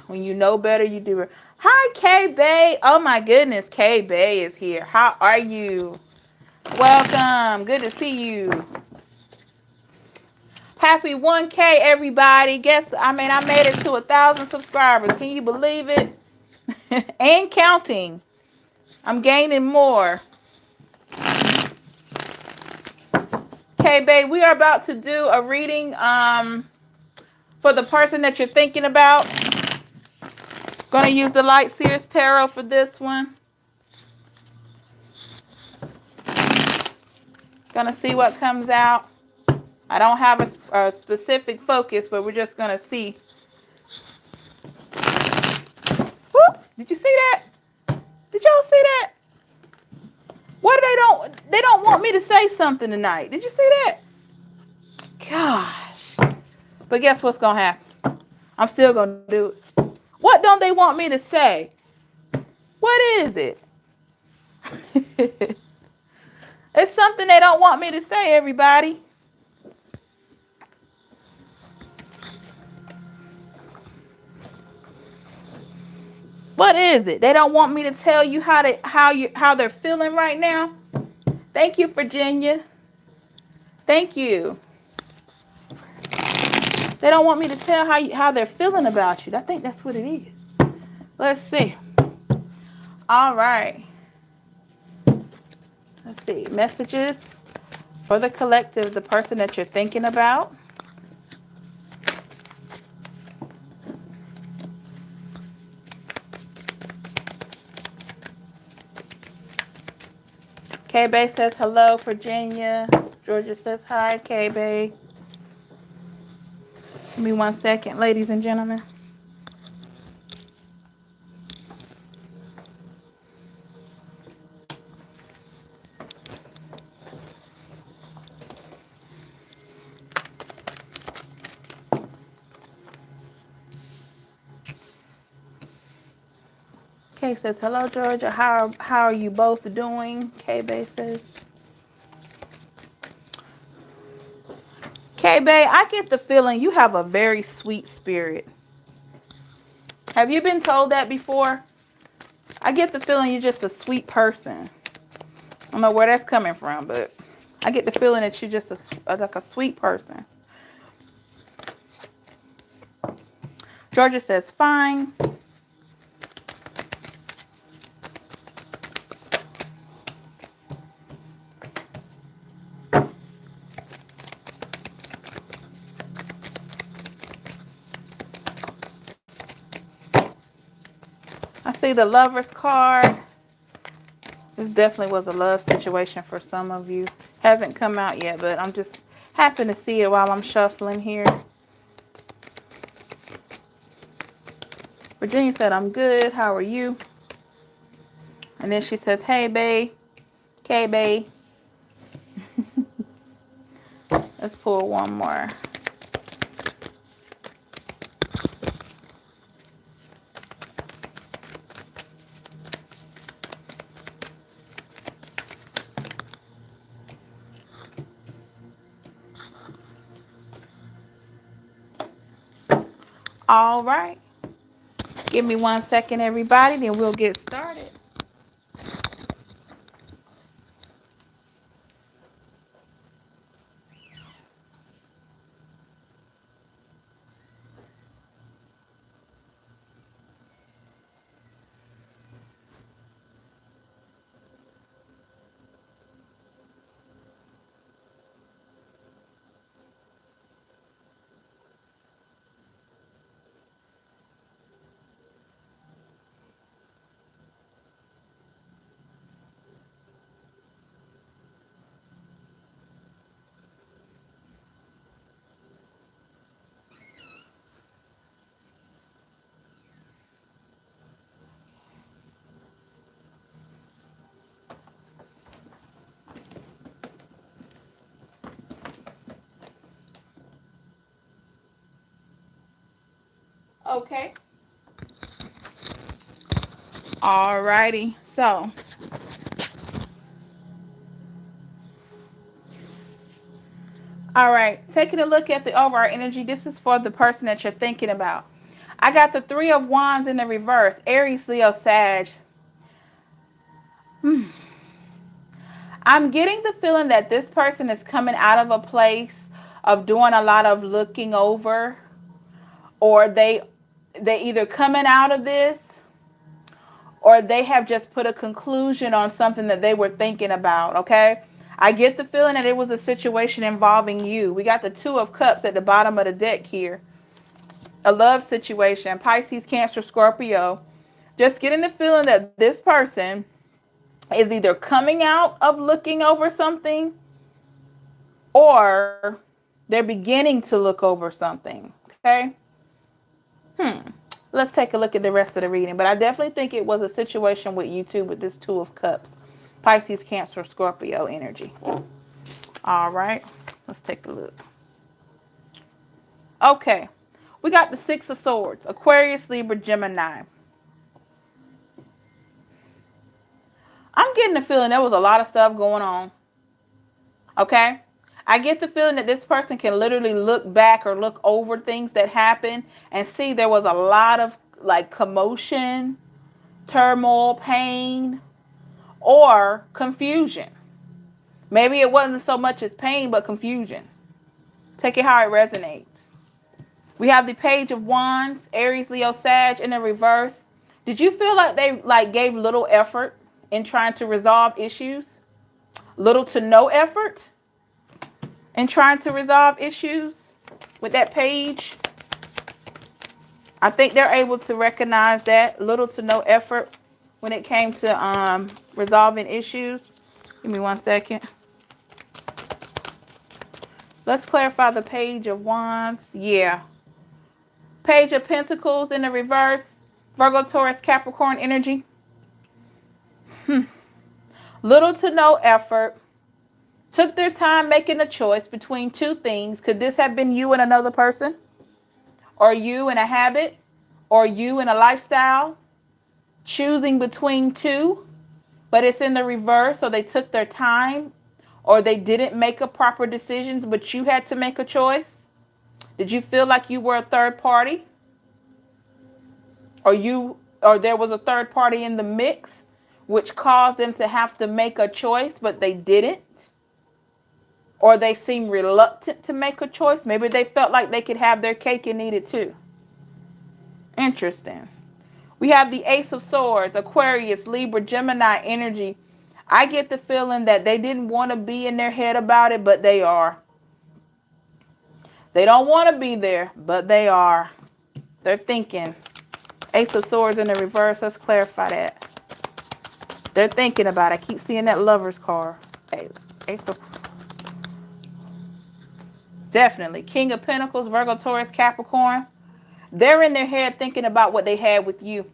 When you know better, you do better. Hi, K-Bay. Oh, my goodness. K-Bay is here. How are you? Welcome. Good to see you. Happy 1K, everybody. I made it to 1,000 subscribers. Can you believe it? And counting. I'm gaining more. Okay, babe, we are about to do a reading for the person that you're thinking about. Going to use the Light Seers Tarot for this one. Going to see what comes out. I don't have a specific focus, but we're just going to see. Whoop, did you see that? Did y'all see that? What they don't want me to say something tonight. Did you see that? Gosh. But guess what's going to happen? I'm still going to do it. What don't they want me to say? What is it? It's something they don't want me to say, everybody. What is it? They don't want me to tell you how they're feeling right now. Thank you, Virginia. Thank you. They don't want me to tell how they're feeling about you. I think that's what it is. Let's see. All right. Let's see. Messages for the collective, the person that you're thinking about. K-Bay says hello, Virginia. Georgia says hi, K-Bay. Give me 1 second, ladies and gentlemen. Kay says, hello, Georgia. How are you both doing? K-Bay says. K-Bay, I get the feeling you have a very sweet spirit. Have you been told that before? I get the feeling you're just a sweet person. I don't know where that's coming from, but I get the feeling that you're just like a sweet person. Georgia says, fine. I see the Lover's card. This definitely was a love situation for some of you. Hasn't come out yet, but I'm just happy to see it while I'm shuffling here. Virginia said, I'm good. How are you? And then she says, hey, babe. Okay, babe. Let's pull one more. All right. Give me 1 second, everybody, then we'll get started. Okay. All righty. So, all right. Taking a look at the overall energy. This is for the person that you're thinking about. I got the Three of Wands in the reverse. Aries, Leo, Sag. I'm getting the feeling that this person is coming out of a place of doing a lot of looking over, or they either coming out of this, or they have just put a conclusion on something that they were thinking about, okay? I get the feeling that it was a situation involving you. We got the Two of Cups at the bottom of the deck here. A love situation. Pisces, Cancer, Scorpio. Just getting the feeling that this person is either coming out of looking over something, or they're beginning to look over something, okay? Let's take a look at the rest of the reading. But I definitely think it was a situation with you two with this Two of Cups. Pisces, Cancer, Scorpio energy. All right. Let's take a look. Okay. We got the Six of Swords. Aquarius, Libra, Gemini. I'm getting the feeling there was a lot of stuff going on. Okay? I get the feeling that this person can literally look back or look over things that happened and see there was a lot of like commotion, turmoil, pain, or confusion. Maybe it wasn't so much as pain, but confusion. Take it how it resonates. We have the Page of Wands, Aries, Leo, Sag in the reverse. Did you feel like they gave little effort in trying to resolve issues? Little to no effort in trying to resolve issues with that page? I think they're able to recognize that. Little to no effort when it came to resolving issues. Give me 1 second. Let's clarify the Page of Wands. Yeah. Page of Pentacles in the reverse. Virgo, Taurus, Capricorn energy. Little to no effort. Took their time making a choice between two things. Could this have been you and another person? Or you and a habit? Or you and a lifestyle? choosing between two, but it's in the reverse, so they took their time, or they didn't make a proper decision, but you had to make a choice? Did you feel like you were a third party? Or there was a third party in the mix, which caused them to have to make a choice, but they didn't? Or they seemed reluctant to make a choice. Maybe they felt like they could have their cake and eat it too. Interesting. We have the Ace of Swords, Aquarius, Libra, Gemini energy. I get the feeling that they didn't want to be in their head about it, but they are. They don't want to be there, but they are. They're thinking. Ace of Swords in the reverse. Let's clarify that. They're thinking about it. I keep seeing that Lover's card. Ace of... Definitely. King of Pentacles, Virgo, Taurus, Capricorn. They're in their head thinking about what they had with you.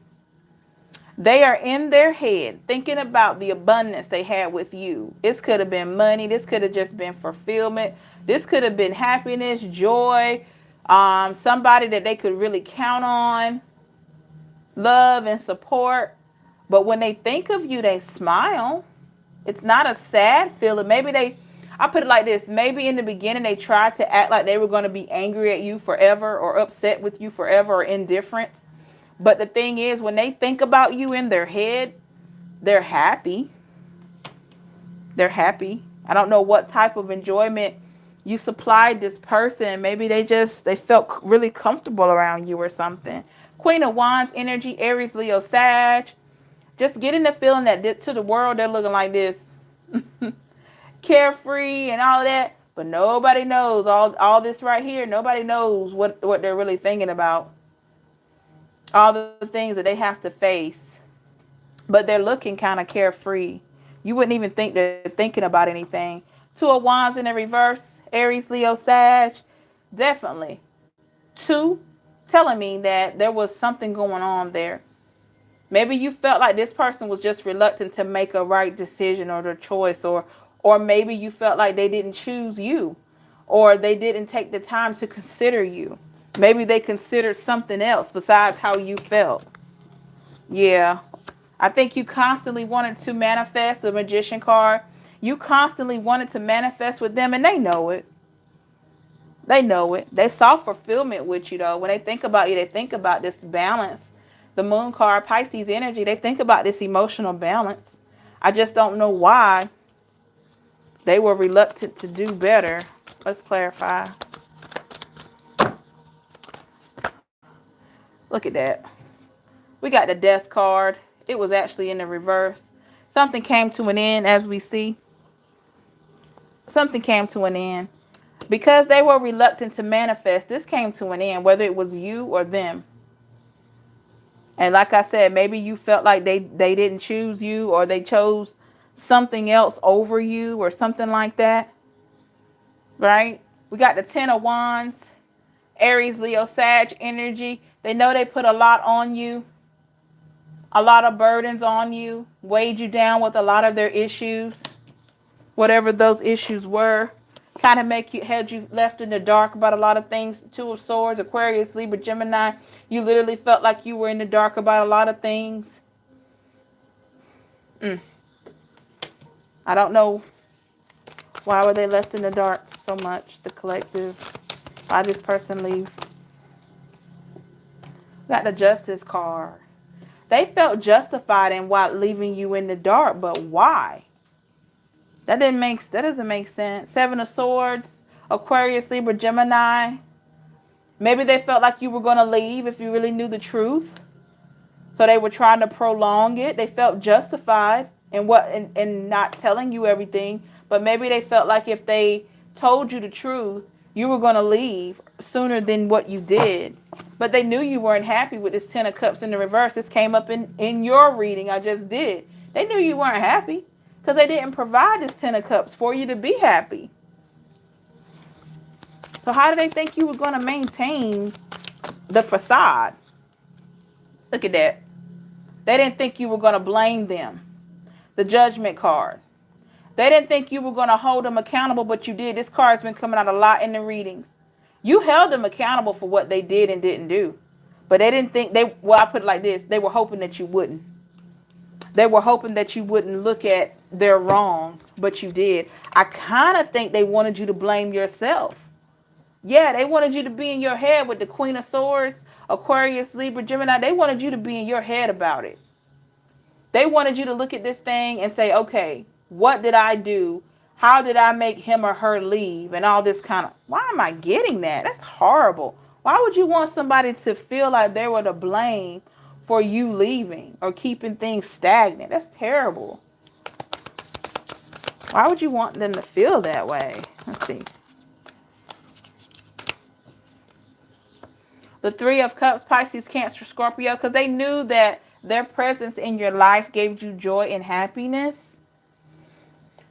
They are in their head thinking about the abundance they had with you. This could have been money. This could have just been fulfillment. This could have been happiness, joy, somebody that they could really count on, love and support. But when they think of you, they smile. It's not a sad feeling. I put it like this. Maybe in the beginning they tried to act like they were going to be angry at you forever, or upset with you forever, or indifferent. But the thing is, when they think about you in their head, they're happy. They're happy. I don't know what type of enjoyment you supplied this person. Maybe they felt really comfortable around you or something. Queen of Wands energy, Aries, Leo, Sag. Just getting the feeling that to the world they're looking like this. Carefree and all that. But nobody knows all this right here. Nobody knows what they're really thinking about. All the things that they have to face. But they're looking kind of carefree. You wouldn't even think they're thinking about anything. Two of Wands in the reverse. Aries, Leo, Sag. Definitely. Two, telling me that there was something going on there. Maybe you felt like this person was just reluctant to make a right decision or the choice. Or maybe you felt like they didn't choose you. Or they didn't take the time to consider you. Maybe they considered something else besides how you felt. Yeah. I think you constantly wanted to manifest the Magician card. You constantly wanted to manifest with them, and they know it. They know it. They saw fulfillment with you, though. When they think about you, they think about this balance. The Moon card, Pisces energy, they think about this emotional balance. I just don't know why they were reluctant to do better. Let's clarify. Look at that. We got the Death card. It was actually in the reverse. Something came to an end, as we see. Something came to an end. Because they were reluctant to manifest, this came to an end, whether it was you or them. And like I said, maybe you felt like they didn't choose you, or they chose something else over you, or something like that. Right? We got the Ten of Wands. Aries, Leo, Sag energy. They know they put a lot on you. A lot of burdens on you. Weighed you down with a lot of their issues. Whatever those issues were. Kind of had you left in the dark about a lot of things. Two of Swords, Aquarius, Libra, Gemini. You literally felt like you were in the dark about a lot of things. I don't know. Why were they left in the dark so much? The collective. Why did this person leave? Got the Justice card. They felt justified in leaving you in the dark, but why? That doesn't make sense. Seven of Swords, Aquarius, Libra, Gemini. Maybe they felt like you were going to leave if you really knew the truth. So they were trying to prolong it. They felt justified in not telling you everything. But maybe they felt like if they told you the truth, you were going to leave sooner than what you did. But they knew you weren't happy with this Ten of Cups in the reverse. This came up in your reading I just did. They knew you weren't happy because they didn't provide this Ten of Cups for you to be happy. So how do they think you were going to maintain the facade? Look at that. They didn't think you were going to blame them. The Judgment card. They didn't think you were going to hold them accountable, but you did. This card's been coming out a lot in the readings. You held them accountable for what they did and didn't do. But they didn't think I put it like this. They were hoping that you wouldn't. They were hoping that you wouldn't look at their wrong, but you did. I kind of think they wanted you to blame yourself. Yeah, they wanted you to be in your head with the Queen of Swords, Aquarius, Libra, Gemini. They wanted you to be in your head about it. They wanted you to look at this thing and say, okay, what did I do? How did I make him or her leave? And all this kind of, why am I getting that? That's horrible. Why would you want somebody to feel like they were to blame for you leaving or keeping things stagnant? That's terrible. Why would you want them to feel that way? Let's see. The Three of Cups, Pisces, Cancer, Scorpio, because they knew that their presence in your life gave you joy and happiness.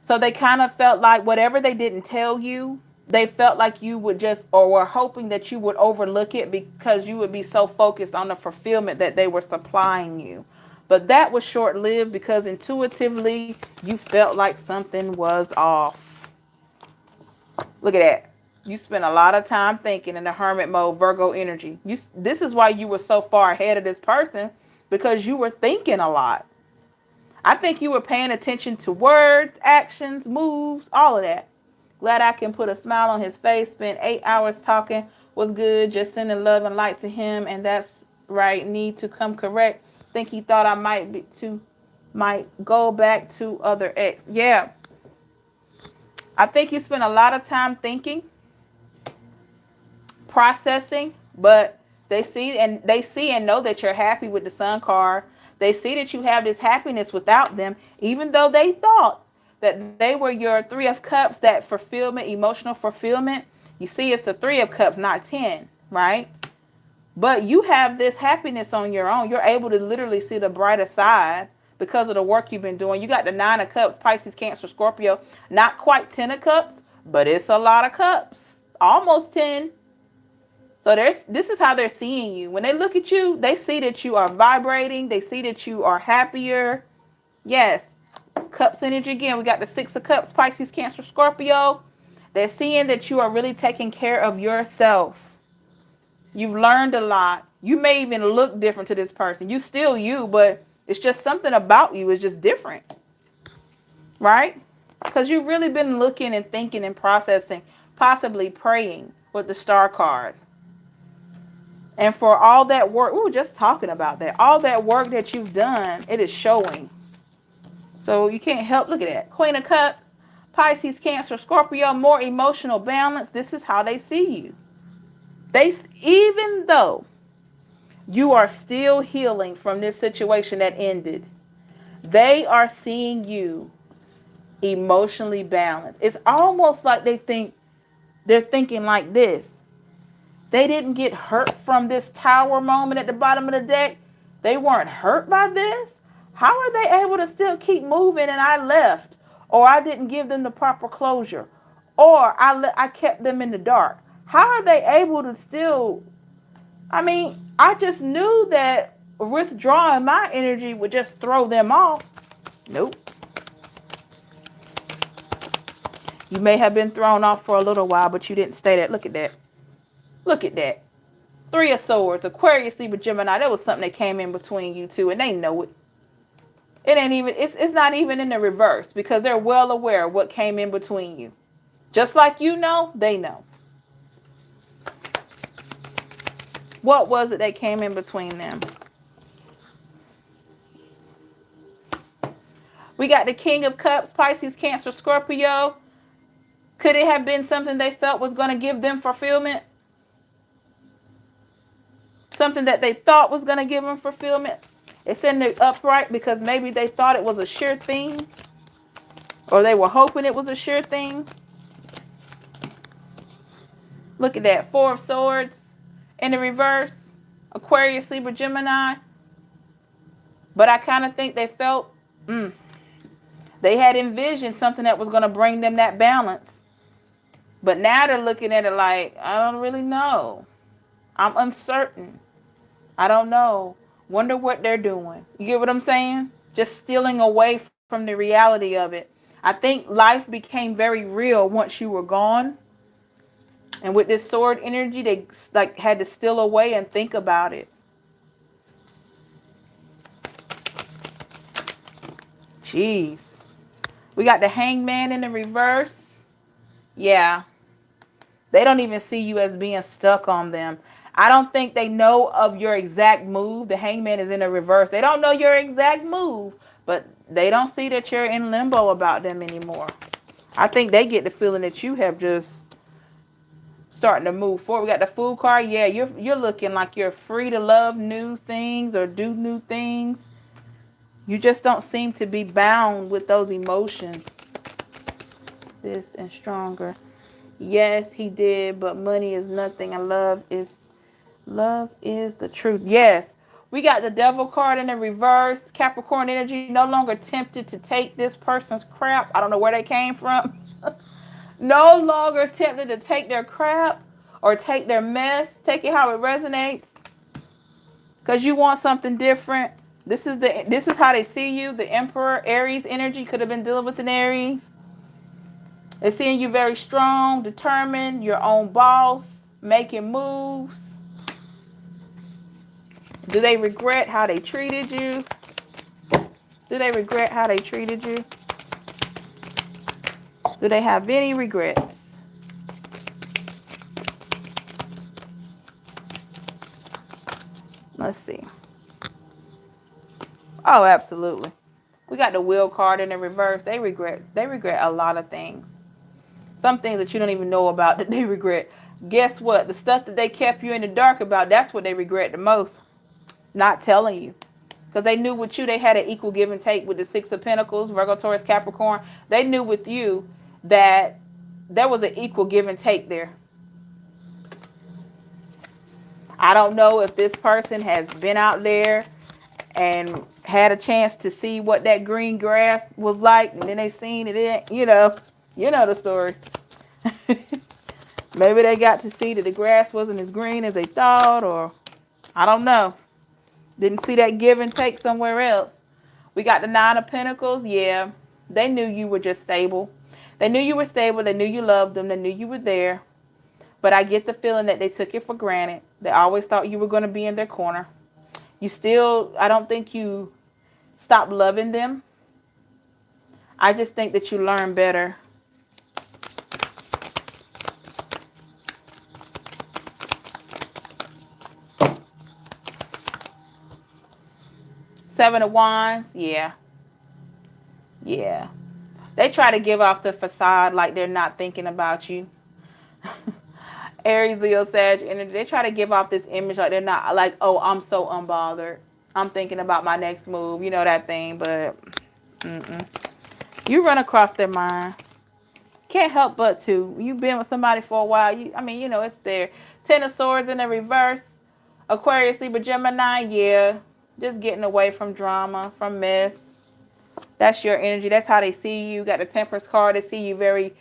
So they kind of felt like whatever they didn't tell you, they felt like you would just, or were hoping that you would overlook it because you would be so focused on the fulfillment that they were supplying you. But that was short-lived because intuitively you felt like something was off. Look at that. You spent a lot of time thinking in the hermit mode, Virgo energy. This is why you were so far ahead of this person, because you were thinking a lot. I think you were paying attention to words, actions, moves, all of that. Glad I can put a smile on his face. Spent 8 hours talking. Was good. Just sending love and light to him. And that's right. Need to come correct. Think he thought I might go back to other ex. Yeah. I think you spent a lot of time thinking, processing, but they see and know that you're happy with the Sun card. They see that you have this happiness without them, even though they thought that they were your Three of Cups, that fulfillment, emotional fulfillment. You see, it's the Three of Cups, not 10, right? But you have this happiness on your own. You're able to literally see the brighter side because of the work you've been doing. You got the Nine of Cups, Pisces, Cancer, Scorpio. Not quite 10 of Cups, but it's a lot of cups. Almost 10. So this is how they're seeing you. When they look at you, they see that you are vibrating. They see that you are happier. Yes. Cups energy again. We got the Six of Cups, Pisces, Cancer, Scorpio. They're seeing that you are really taking care of yourself. You've learned a lot. You may even look different to this person. You still you, but it's just something about you is just different. Right? Because you've really been looking and thinking and processing, possibly praying with the Star card. And for all that work, just talking about that, all that work that you've done, it is showing. So you can't help, look at that. Queen of Cups, Pisces, Cancer, Scorpio, more emotional balance. This is how they see you. Even though you are still healing from this situation that ended, they are seeing you emotionally balanced. It's almost like they're thinking like this. They didn't get hurt from this tower moment at the bottom of the deck. They weren't hurt by this. How are they able to still keep moving and I left? Or I didn't give them the proper closure? Or I kept them in the dark? How are they able to still... I just knew that withdrawing my energy would just throw them off. Nope. You may have been thrown off for a little while, but you didn't stay there. Look at that. Look at that. Three of Swords, Aquarius, Libra, Gemini. That was something that came in between you two, and they know it. It ain't even, it's not even in the reverse because they're well aware of what came in between you. Just like you know, they know. What was it that came in between them? We got the King of Cups, Pisces, Cancer, Scorpio. Could it have been something they felt was going to give them fulfillment? Something that they thought was going to give them fulfillment? It's in the upright because maybe they thought it was a sure thing. Or they were hoping it was a sure thing. Look at that. Four of Swords in the reverse. Aquarius, Libra, Gemini. But I kind of think they felt they had envisioned something that was going to bring them that balance. But now they're looking at it like, I don't really know. I'm uncertain. I don't know. Wonder what they're doing. You get what I'm saying? Just stealing away from the reality of it. I think life became very real once you were gone. And with this sword energy, they had to steal away and think about it. Jeez. We got the Hangman in the reverse. Yeah. They don't even see you as being stuck on them. I don't think they know of your exact move. The Hangman is in the reverse. They don't know your exact move, but they don't see that you're in limbo about them anymore. I think they get the feeling that you have just starting to move forward. We got the Fool card. Yeah, you're looking like you're free to love new things or do new things. You just don't seem to be bound with those emotions. This and stronger. Yes, he did, but money is nothing and love is the truth. Yes. We got the Devil card in the reverse. Capricorn energy, no longer tempted to take this person's crap. I don't know where they came from. No longer tempted to take their crap or take their mess. Take it how it resonates. Because you want something different. This is how they see you. The Emperor, Aries energy, could have been dealing with an Aries. They're seeing you very strong, determined, your own boss, making moves. Do they regret how they treated you? Do they regret how they treated you? Do they have any regrets? Let's see. Oh, absolutely. We got the Wheel card in the reverse. They regret a lot of things. Some things that you don't even know about that they regret. Guess what? The stuff that they kept you in the dark about, that's what they regret the most. Not telling you. Because they knew with you, they had an equal give and take with the Six of Pentacles, Virgo, Taurus, Capricorn. They knew with you that there was an equal give and take there. I don't know if this person has been out there and had a chance to see what that green grass was like, and then they seen it, you know the story. Maybe they got to see that the grass wasn't as green as they thought, or I don't know. Didn't see that give and take somewhere else. We got the Nine of Pentacles. Yeah, they knew you were just stable. They knew you were stable. They knew you loved them. They knew you were there. But I get the feeling that they took it for granted. They always thought you were going to be in their corner. I don't think you stopped loving them. I just think that you learned better. Seven of Wands, yeah. Yeah. They try to give off the facade like they're not thinking about you. Aries, Leo, Sag energy. They try to give off this image like they're not, like, oh, I'm so unbothered. I'm thinking about my next move. You know that thing, but you run across their mind. Can't help but to. You've been with somebody for a while. It's there. Ten of Swords in the reverse. Aquarius, Libra, Gemini, yeah. Just getting away from drama, from mess. That's your energy. That's how they see you. Got the Temperance card. They see you very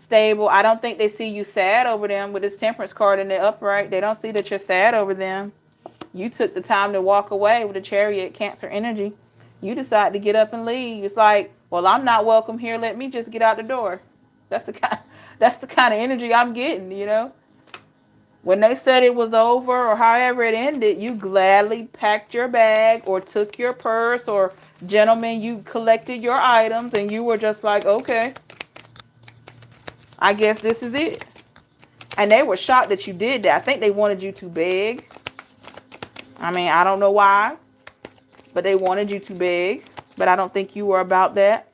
stable. I don't think they see you sad over them with this Temperance card in the upright. They don't see that you're sad over them. You took the time to walk away with the Chariot, Cancer energy. You decide to get up and leave. It's like, well, I'm not welcome here. Let me just get out the door. That's the kind of energy I'm getting, When they said it was over or however it ended, you gladly packed your bag or took your purse, or gentlemen, you collected your items and you were just like, okay, I guess this is it. And they were shocked that you did that. I think they wanted you to beg. I don't know why, but they wanted you to beg. But I don't think you were about that.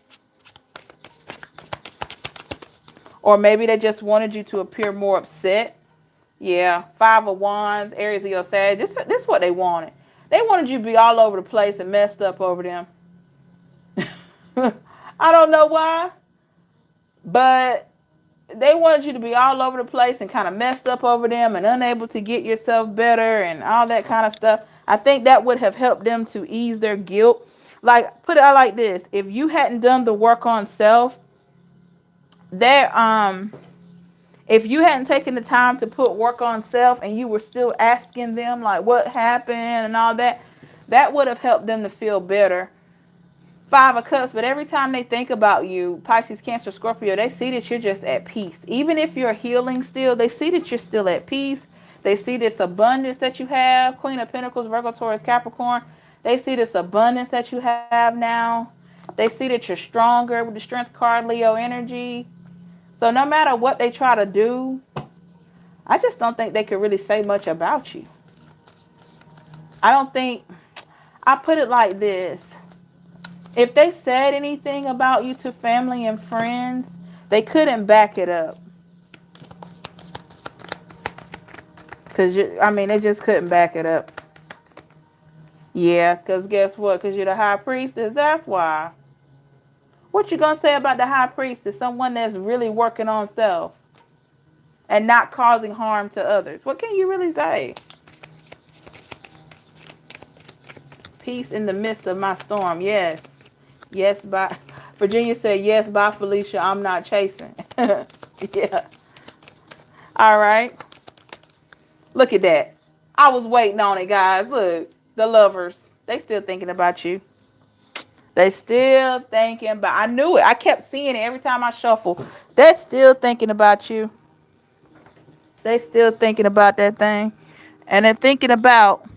Or maybe they just wanted you to appear more upset. Yeah, Five of Wands, Aries, Leo, Sag. This is what they wanted. They wanted you to be all over the place and messed up over them. I don't know why, but they wanted you to be all over the place and kind of messed up over them and unable to get yourself better and all that kind of stuff. I think that would have helped them to ease their guilt. Like, put it out like this. If you hadn't done the work on self, if you hadn't taken the time to put work on self and you were still asking them like what happened and all that, that would have helped them to feel better. Five of Cups, but every time they think about you, Pisces, Cancer, Scorpio, they see that you're just at peace. Even if you're healing still, they see that you're still at peace. They see this abundance that you have. Queen of Pentacles, Virgo, Taurus, Capricorn. They see this abundance that you have now. They see that you're stronger with the Strength card, Leo energy. So no matter what they try to do, I just don't think they could really say much about you. I don't think, I put it like this. If they said anything about you to family and friends, they couldn't back it up. Because, they just couldn't back it up. Yeah, because guess what? Because you're the high priestess, that's why. What you going to say about the high priestess? Someone that's really working on self and not causing harm to others. What can you really say? Peace in the midst of my storm. Yes. Yes, bye. Virginia said, yes, bye, Felicia. I'm not chasing. Yeah. All right. Look at that. I was waiting on it, guys. Look, the lovers. They still thinking about you. They still thinking about, I knew it. I kept seeing it every time I shuffle. They're still thinking about you. They still thinking about that thing. And they're thinking about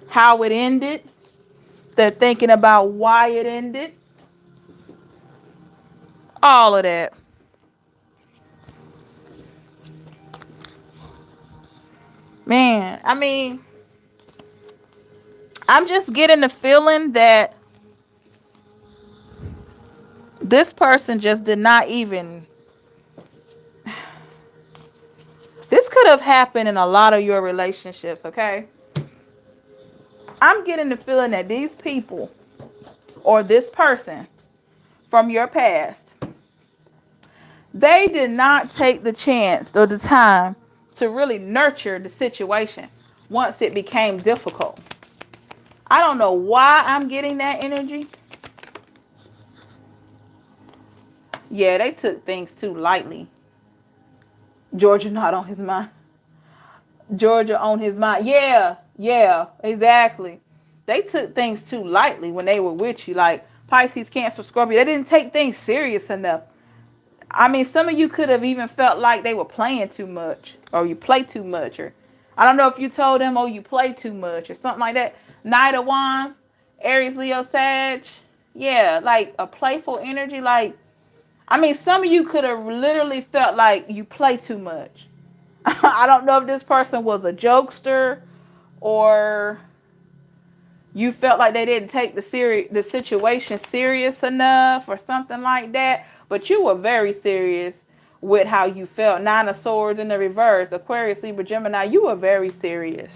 how it ended. They're thinking about why it ended. All of that. Man, I'm just getting the feeling that this person just did not even... This could have happened in a lot of your relationships, okay? I'm getting the feeling that these people or this person from your past, they did not take the chance or the time to really nurture the situation once it became difficult. I don't know why I'm getting that energy. Yeah, they took things too lightly. Georgia not on his mind. Georgia on his mind. Yeah, exactly. They took things too lightly when they were with you. Like Pisces, Cancer, Scorpio. They didn't take things serious enough. Some of you could have even felt like they were playing too much. Or you play too much. Or I don't know if you told them, oh, you play too much. Or something like that. Knight of Wands, Aries, Leo, Sag. Yeah, like a playful energy. Like, some of you could have literally felt like you play too much. I don't know if this person was a jokester or you felt like they didn't take the situation serious enough or something like that. But you were very serious with how you felt. Nine of Swords in the reverse. Aquarius, Libra, Gemini. You were very serious.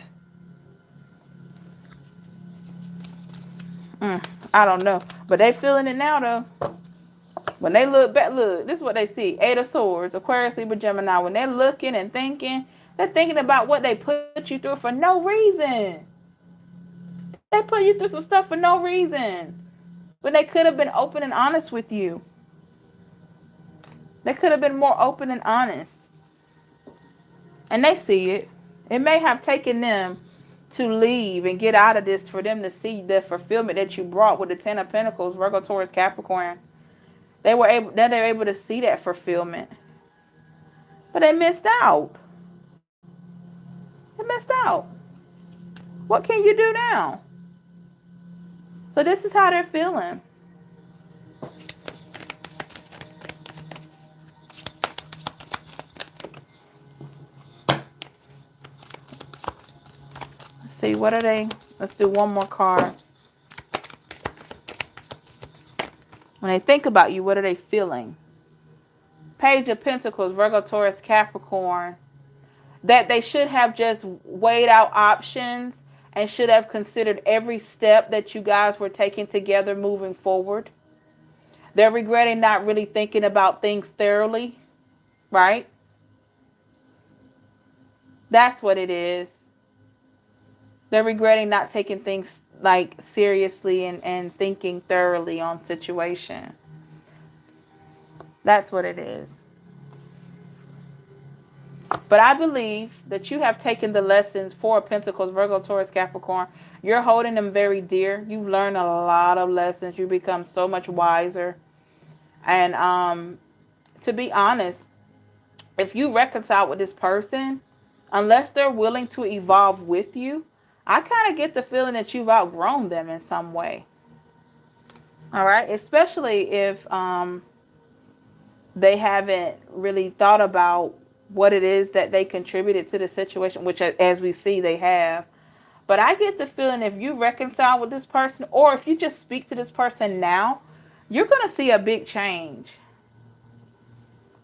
I don't know. But they feeling it now, though. When they look back, look, this is what they see. Eight of Swords, Aquarius, Libra, Gemini. When they're looking and thinking, they're thinking about what they put you through for no reason. They put you through some stuff for no reason. When they could have been open and honest with you. They could have been more open and honest. And they see it. It may have taken them to leave and get out of this for them to see the fulfillment that you brought with the Ten of Pentacles, Virgo, Taurus, Capricorn. They're able to see that fulfillment. But they missed out. They missed out. What can you do now? So this is how they're feeling. Let's see, what are they? Let's do one more card. When they think about you, what are they feeling? Page of Pentacles, Virgo, Taurus, Capricorn. That they should have just weighed out options and should have considered every step that you guys were taking together moving forward. They're regretting not really thinking about things thoroughly, right? That's what it is. They're regretting not taking things like seriously and thinking thoroughly on situation. That's what it is. But I believe that you have taken the lessons for Pentacles, Virgo, Taurus, Capricorn. You're holding them very dear. You've learned a lot of lessons. You become so much wiser. And to be honest, if you reconcile with this person, unless they're willing to evolve with you, I kind of get the feeling that you've outgrown them in some way. All right, especially if they haven't really thought about what it is that they contributed to the situation, which as we see they have. But I get the feeling if you reconcile with this person, or if you just speak to this person now, you're going to see a big change.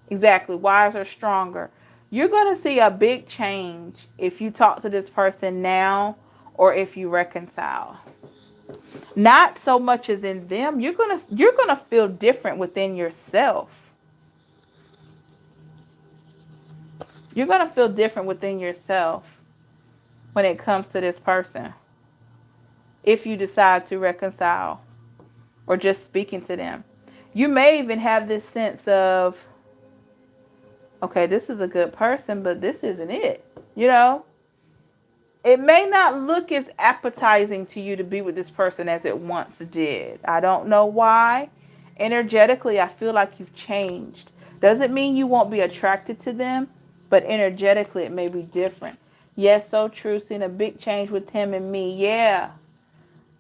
Exactly, wiser, stronger. You're going to see a big change if you talk to this person now or if you reconcile. Not so much as in them, you're going to feel different within yourself. You're going to feel different within yourself when it comes to this person if you decide to reconcile or just speaking to them. You may even have this sense of, okay, this is a good person, but this isn't it. You know, it may not look as appetizing to you to be with this person as it once did. I don't know why. Energetically, I feel like you've changed. Doesn't mean you won't be attracted to them, but energetically, it may be different. Yes, so true. Seeing a big change with him and me. Yeah.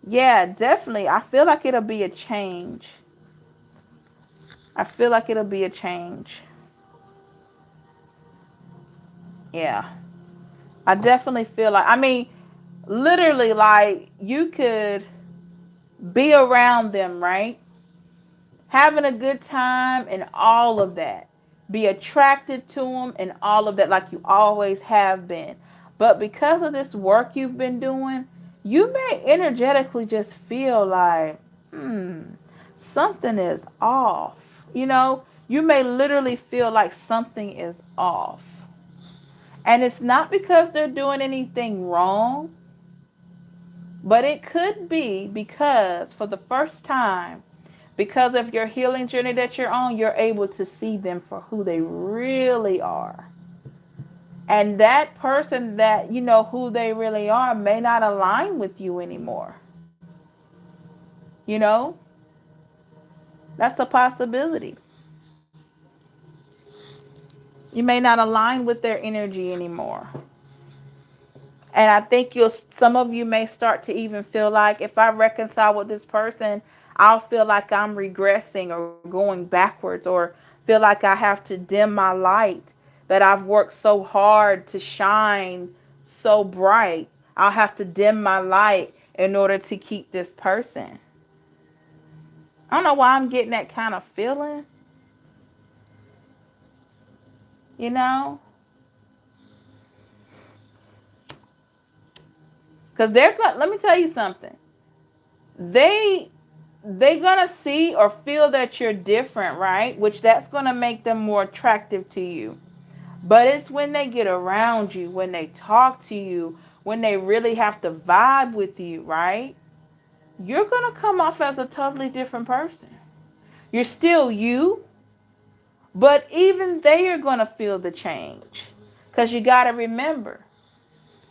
Yeah, definitely. I feel like it'll be a change. I feel like it'll be a change. Yeah. I definitely feel like, I mean, literally, like, you could be around them, right? Having a good time and all of that. Be attracted to them and all of that, like you always have been. But because of this work you've been doing, you may energetically just feel like, something is off. You know, you may literally feel like something is off. And it's not because they're doing anything wrong, but it could be because for the first time, because of your healing journey that you're on, you're able to see them for who they really are. And that person that you know who they really are may not align with you anymore. You know, that's a possibility. You may not align with their energy anymore. And I think some of you may start to even feel like if I reconcile with this person, I'll feel like I'm regressing or going backwards, or feel like I have to dim my light that I've worked so hard to shine so bright. I'll have to dim my light in order to keep this person. I don't know why I'm getting that kind of feeling, you know? Because let me tell you something. They're gonna see or feel that you're different, right? Which that's gonna make them more attractive to you. But it's when they get around you, when they talk to you, when they really have to vibe with you, right? You're gonna come off as a totally different person. You're still you, but even they are gonna feel the change. Because you gotta remember,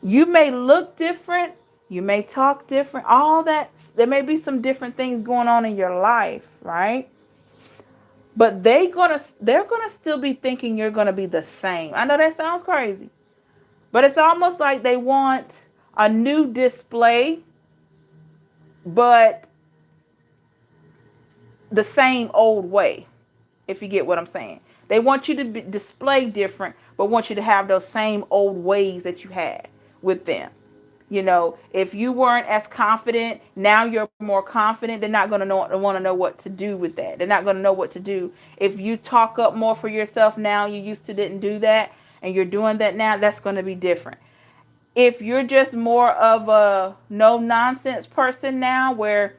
you may look different, you may talk different, all that. There may be some different things going on in your life, right? But they're gonna still be thinking you're gonna be the same. I know that sounds crazy, but it's almost like they want a new display, but the same old way. If you get what I'm saying, they want you to display different, but want you to have those same old ways that you had with them. You know, if you weren't as confident, now you're more confident. They're not going to want to know what to do with that. They're not going to know what to do. If you talk up more for yourself now, you used to didn't do that, and you're doing that now, that's going to be different. If you're just more of a no nonsense person now, where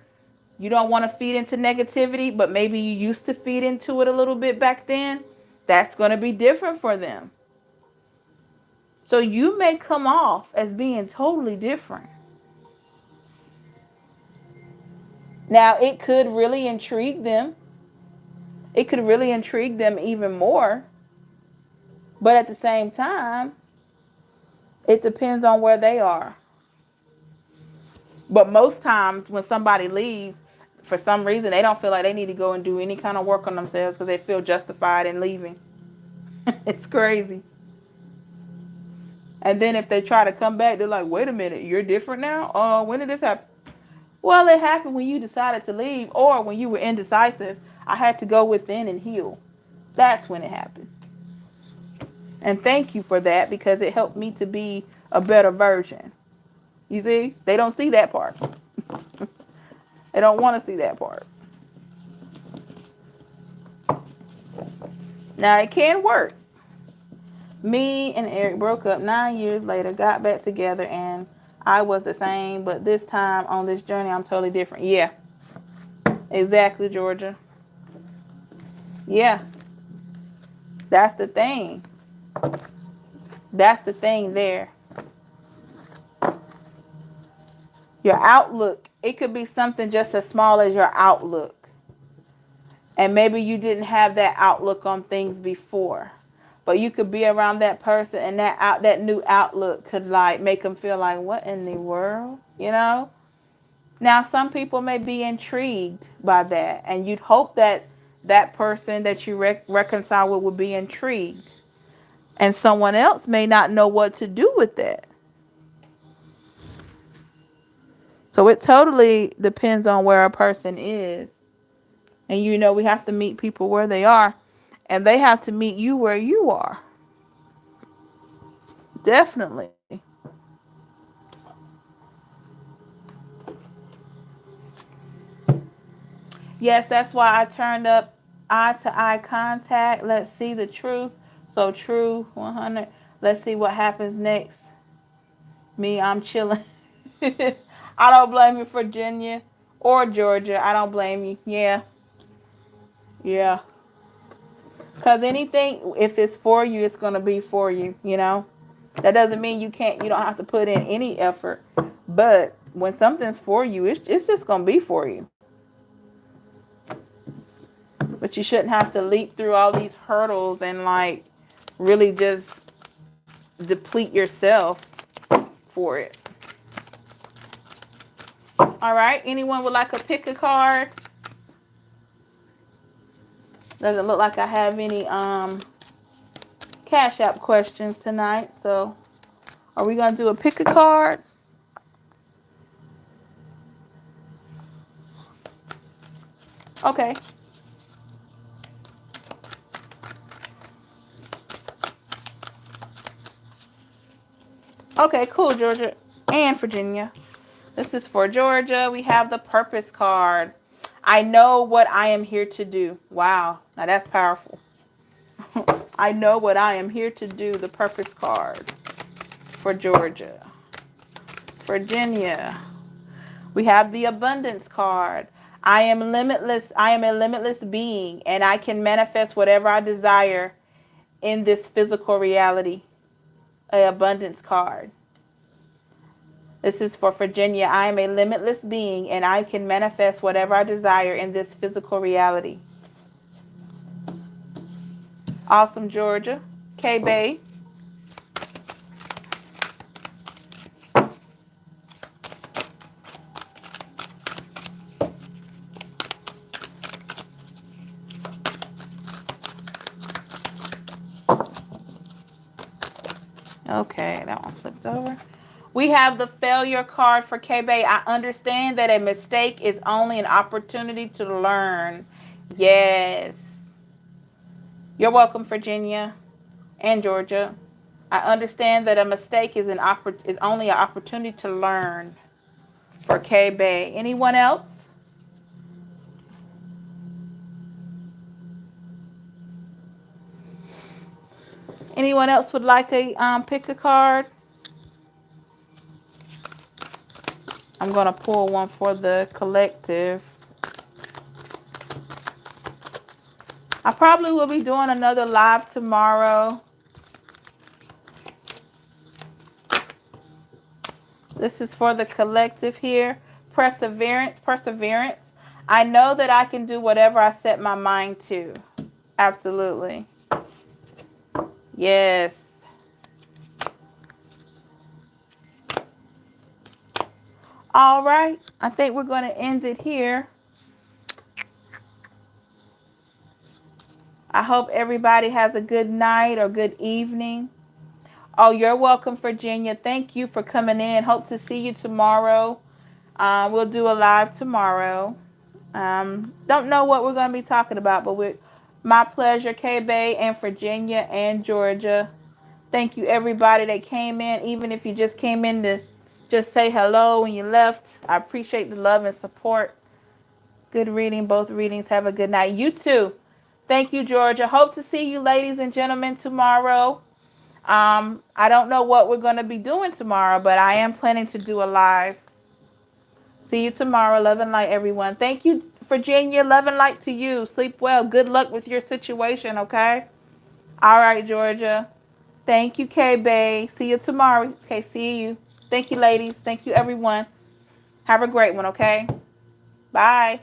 you don't want to feed into negativity, but maybe you used to feed into it a little bit back then, that's going to be different for them. So you may come off as being totally different. Now, it could really intrigue them. It could really intrigue them even more. But at the same time, it depends on where they are. But most times when somebody leaves, for some reason, they don't feel like they need to go and do any kind of work on themselves because they feel justified in leaving. It's crazy. And then if they try to come back, they're like, wait a minute, you're different now? When did this happen? Well, it happened when you decided to leave or when you were indecisive. I had to go within and heal. That's when it happened. And thank you for that because it helped me to be a better version. You see? They don't see that part. They don't want to see that part. Now, it can work. Me and Eric broke up 9 years later, got back together, and I was the same, but this time on this journey, I'm totally different. Yeah, exactly, Georgia. Yeah, that's the thing. That's the thing there. Your outlook, it could be something just as small as your outlook. And maybe you didn't have that outlook on things before. But you could be around that person and that new outlook could like make them feel like, what in the world? You know? Now, some people may be intrigued by that. And you'd hope that that person that you reconcile with would be intrigued. And someone else may not know what to do with that. So it totally depends on where a person is. And you know, we have to meet people where they are. And they have to meet you where you are. Definitely. Yes, that's why I turned up eye to eye contact. Let's see the truth. So true, 100. Let's see what happens next. Me, I'm chilling. I don't blame you, Virginia or Georgia. I don't blame you. Yeah. Yeah. Because anything, if it's for you, it's going to be for you, you know. That doesn't mean you don't have to put in any effort. But when something's for you, it's just going to be for you. But you shouldn't have to leap through all these hurdles and like really just deplete yourself for it. All right. Anyone would like to pick a card? Doesn't look like I have any Cash App questions tonight. So are we going to do a pick a card? Okay. Okay, cool, Georgia and Virginia. This is for Georgia. We have the Purpose card. I know what I am here to do. Wow. Now that's powerful. I know what I am here to do. The Purpose card for Georgia. Virginia. We have the Abundance card. I am limitless. I am a limitless being, and I can manifest whatever I desire in this physical reality. An Abundance card. This is for Virginia. I am a limitless being, and I can manifest whatever I desire in this physical reality. Awesome, Georgia. K-Bay. Okay, that one flipped over. We have the Failure card for K-Bay. I understand that a mistake is only an opportunity to learn. Yes. You're welcome, Virginia and Georgia. I understand that a mistake is only an opportunity to learn for K-Bay. Anyone else? Anyone else would like a pick a card? I'm going to pull one for the collective. I probably will be doing another live tomorrow. This is for the collective here. Perseverance, perseverance. I know that I can do whatever I set my mind to. Absolutely. Yes. All right. I think we're going to end it here. I hope everybody has a good night or good evening. Oh, you're welcome, Virginia. Thank you for coming in. Hope to see you tomorrow. We'll do a live tomorrow. Don't know what we're going to be talking about, but my pleasure, K-Bay and Virginia and Georgia. Thank you, everybody that came in, even if you just came in to just say hello when you left. I appreciate the love and support. Good reading, both readings. Have a good night. You too. Thank you, Georgia. Hope to see you, ladies and gentlemen, tomorrow. I don't know what we're going to be doing tomorrow, but I am planning to do a live. See you tomorrow. Love and light, everyone. Thank you, Virginia. Love and light to you. Sleep well. Good luck with your situation, okay? All right, Georgia. Thank you, K-Bay. See you tomorrow. Okay, see you. Thank you, ladies. Thank you, everyone. Have a great one, okay? Bye.